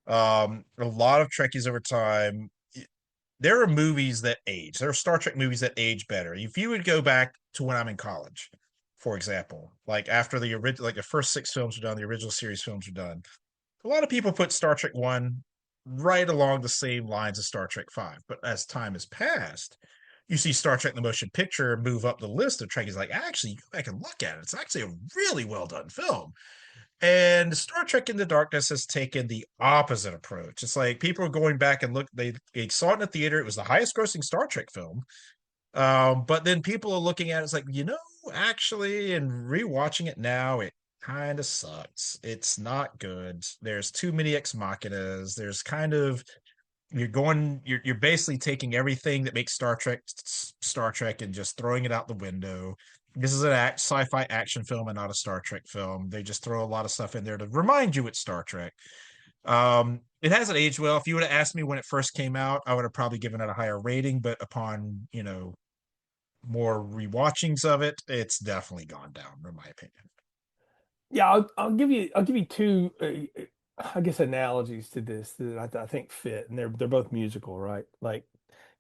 A lot of Trekkies over time. There are movies that age. There are Star Trek movies that age better. If you would go back to when I'm in college, for example, like after the original, like the first six films were done, the original series films were done, a lot of people put Star Trek 1 right along the same lines as Star Trek 5. But as time has passed, you see Star Trek the Motion Picture move up the list of Trekkies. Like, actually, you go back and look at it. It's actually a really well done film. And Star Trek Into Darkness has taken the opposite approach. It's like people are going back and look, they saw it in the theater. It was the highest grossing Star Trek film. But then people are looking at it, it's like, actually, and rewatching it now, it kind of sucks. It's not good. There's too many ex machinas. There's kind of you're basically taking everything that makes Star Trek and just throwing it out the window. This is an sci-fi action film and not a Star Trek film. They just throw a lot of stuff in there to remind you it's Star Trek. It hasn't aged well. If you would have asked me when it first came out, I would have probably given it a higher rating, but upon, more rewatchings of it, it's definitely gone down, in my opinion. Yeah, I'll give you two, I guess, analogies to this that I think fit, and they're both musical, right? Like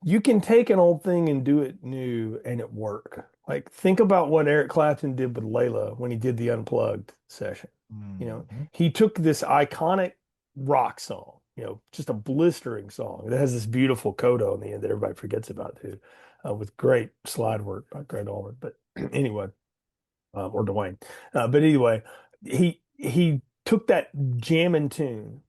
you can take an old thing and do it new and it work. Like, think about what Eric Clapton did with Layla when he did the Unplugged session. You know, Mhm. he took this iconic rock song, just a blistering song that has this beautiful coda on the end that everybody forgets about too, with great slide work by Greg Allman. But anyway, or Dwayne. But anyway, he took that jamming tune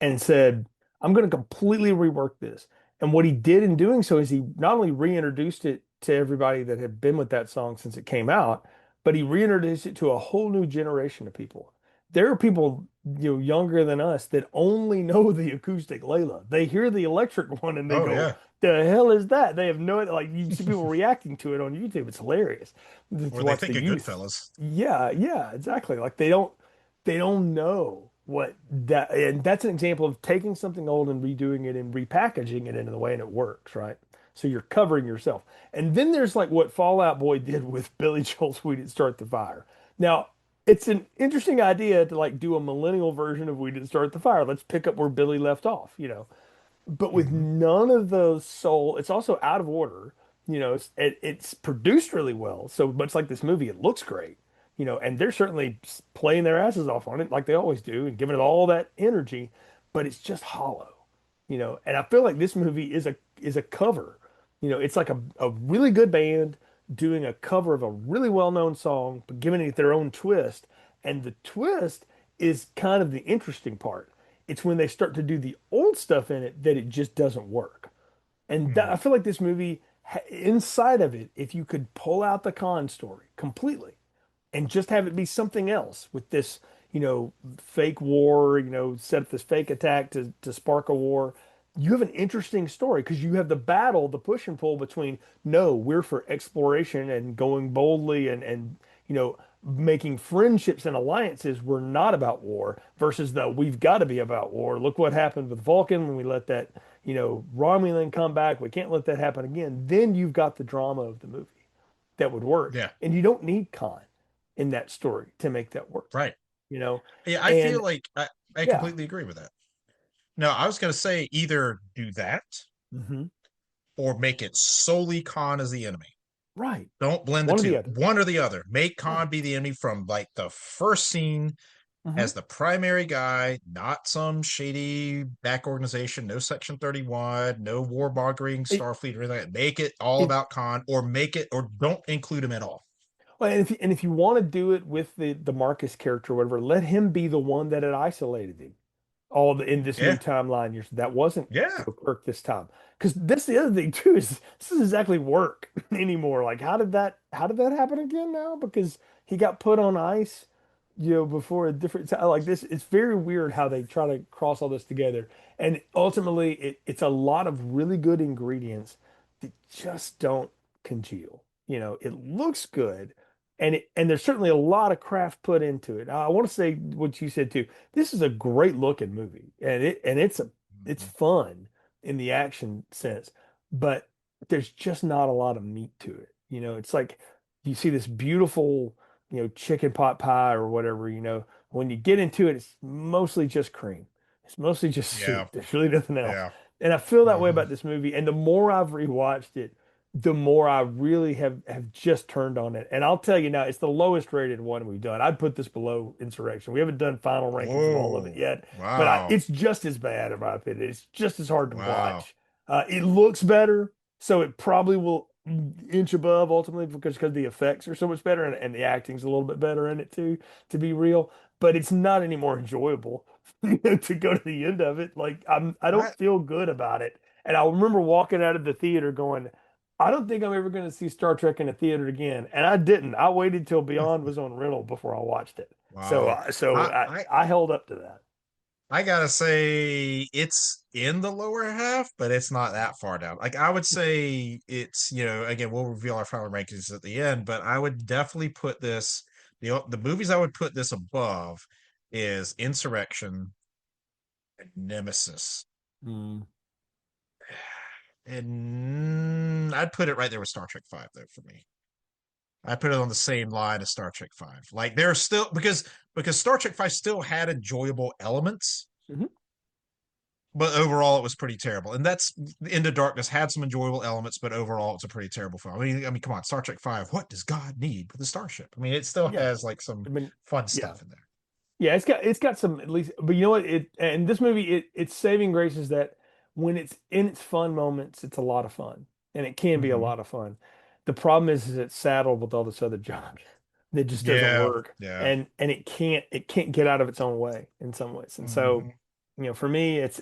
and said, I'm going to completely rework this. And what he did in doing so is he not only reintroduced it to everybody that had been with that song since it came out, but he reintroduced it to a whole new generation of people. There are people, younger than us that only know the acoustic Layla. They hear the electric one and they Oh go, yeah. "The hell is that?" They have no, like, you see people reacting to it on YouTube. It's hilarious Or to they watch the think of youth. Goodfellas. Yeah, yeah, exactly. Like they don't know what that, and that's an example of taking something old and redoing it and repackaging it in the way and it works, right? So you're covering yourself. And then there's like what Fallout Boy did with Billy Joel's We Didn't Start the Fire. Now, it's an interesting idea to like do a millennial version of We Didn't Start the Fire. Let's pick up where Billy left off. But with Hmm. none of those soul, it's also out of order. It's produced really well. So much like this movie, it looks great. And they're certainly playing their asses off on it like they always do and giving it all that energy, but it's just hollow. And I feel like this movie is a cover. It's like a really good band doing a cover of a really well-known song, but giving it their own twist. And the twist is kind of the interesting part. It's when they start to do the old stuff in it that it just doesn't work. And I feel like this movie, inside of it, if you could pull out the con story completely and just have it be something else with this, fake war, set up this fake attack to spark a war. You have an interesting story because you have the battle, the push and pull between, no, we're for exploration and going boldly and making friendships and alliances. We're not about war versus the we've got to be about war. Look what happened with Vulcan when we let that, Romulan come back. We can't let that happen again. Then you've got the drama of the movie that would work. Yeah. And you don't need Khan in that story to make that work, Right. you know? Yeah, I And feel like I yeah, completely agree with that. No, I was gonna say either do that hmm or make it solely Khan as the enemy. right. Don't blend the One or the two. other. One or the other. Make Right. Khan be the enemy from like the first scene hmm as the primary guy, not some shady back organization, no Section 31, no warmongering It, Starfleet or anything like that. Make it all it, about Khan or make it or don't include him at all. well, and if you want to do it with the Marcus character or whatever, let him be the one that had isolated him. In this new Yeah. timeline. That wasn't Yeah. work this time. Because that's the other thing too is this doesn't exactly work anymore. Like how did that happen again now? Because he got put on ice, before a different time. Like this, it's very weird how they try to cross all this together. And ultimately, it's a lot of really good ingredients that just don't congeal. It looks good. And there's certainly a lot of craft put into it. I want to say what you said too. This is a great looking movie, and it's Mhm. fun in the action sense, but there's just not a lot of meat to it. It's like you see this beautiful, chicken pot pie or whatever. When you get into it, it's mostly just cream. It's mostly just soup. Yeah. There's really nothing else. Yeah. And I feel that way Hmm. about this movie. And the more I've rewatched it, the more I really have just turned on it. And I'll tell you now, it's the lowest rated one we've done. I'd put this below Insurrection. We haven't done final rankings of all of it Whoa. yet, but Wow. it's just as bad in my opinion. It's just as hard to Wow. watch. It looks better, so it probably will inch above ultimately because the effects are so much better and the acting's a little bit better in it too, to be real. But it's not any more enjoyable to go to the end of it. Like I I don't feel good about it. And I remember walking out of the theater going, I don't think I'm ever going to see Star Trek in a theater again. And I didn't. I waited till Beyond was on rental before I watched it. So, wow. uh, so I I, I I held up to that. I gotta say it's in the lower half, but it's not that far down. Like I would say it's, again, we'll reveal our final rankings at the end, but I would definitely put this the movies I would put this above is Insurrection and Nemesis. Mm. And I'd put it right there with Star Trek 5 though for me. I put it on the same line as Star Trek 5. Like there's still because Star Trek 5 still had enjoyable elements, Mhm. but overall it was pretty terrible. And that's Into Darkness had some enjoyable elements, but overall it's a pretty terrible film. I mean, come on, Star Trek V. What does God need with a starship? I mean, it still Yeah. has like some I mean, fun yeah. stuff in there. Yeah, it's got some at least, but you know what? And this movie, its saving grace is that when it's in its fun moments, it's a lot of fun, and it can be a Mhm. lot of fun. The problem is it's saddled with all this other junk that just doesn't Yeah, work, yeah. and it can't get out of its own way in some ways. And so, Mhm. for me, it's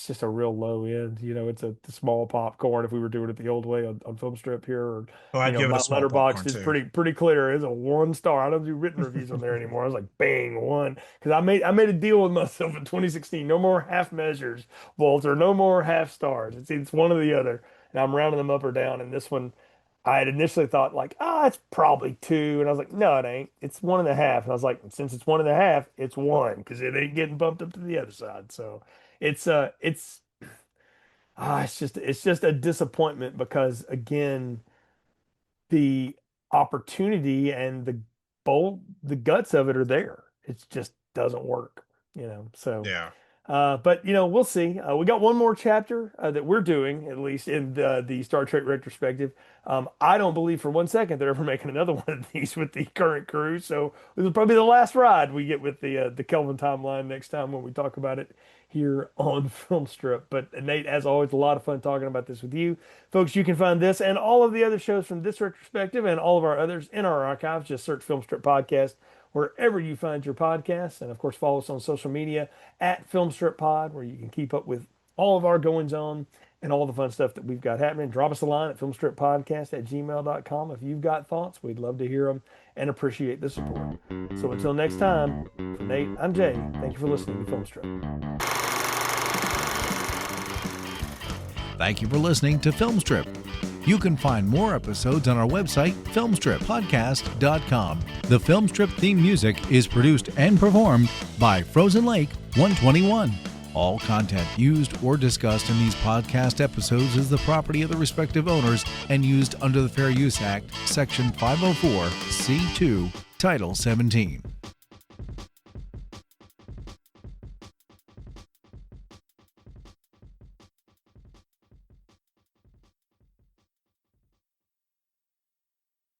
just a real low end. It's a small popcorn if we were doing it the old way on film strip here, or Oh, I'd give it my a small letterbox popcorn is too. pretty clear. It's a 1 star. I don't do written reviews on there anymore. I was like, bang, one, because I made a deal with myself in 2016. No more half measures, Walter. No more half stars. It's one or the other, and I'm rounding them up or down. And this one, I had initially thought like, it's probably 2, and I was like, no, it ain't. It's 1.5. And I was like, since it's 1.5, it's 1 because it ain't getting bumped up to the other side. So it's just a disappointment because again, the opportunity and the guts of it are there. It just doesn't work. So Yeah. but we'll see. We got one more chapter that we're doing, at least in the Star Trek retrospective. I don't believe for 1 second they're ever making another one of these with the current crew. So this will probably be the last ride we get with the Kelvin timeline next time when we talk about it here on Film Strip. But Nate, as always, a lot of fun talking about this with you, folks. You can find this and all of the other shows from this retrospective and all of our others in our archives. Just search Film Strip Podcast wherever you find your podcasts. And of course, follow us on social media at Filmstrip Pod, where you can keep up with all of our goings on and all the fun stuff that we've got happening. Drop us a line at filmstrippodcast@gmail.com. If you've got thoughts, we'd love to hear them and appreciate the support. So until next time, for Nate, I'm Jay. Thank you for listening to Filmstrip. Thank you for listening to Filmstrip. You can find more episodes on our website, filmstrippodcast.com. The Filmstrip theme music is produced and performed by Frozen Lake 121. All content used or discussed in these podcast episodes is the property of the respective owners and used under the Fair Use Act, Section 504, C2, Title 17.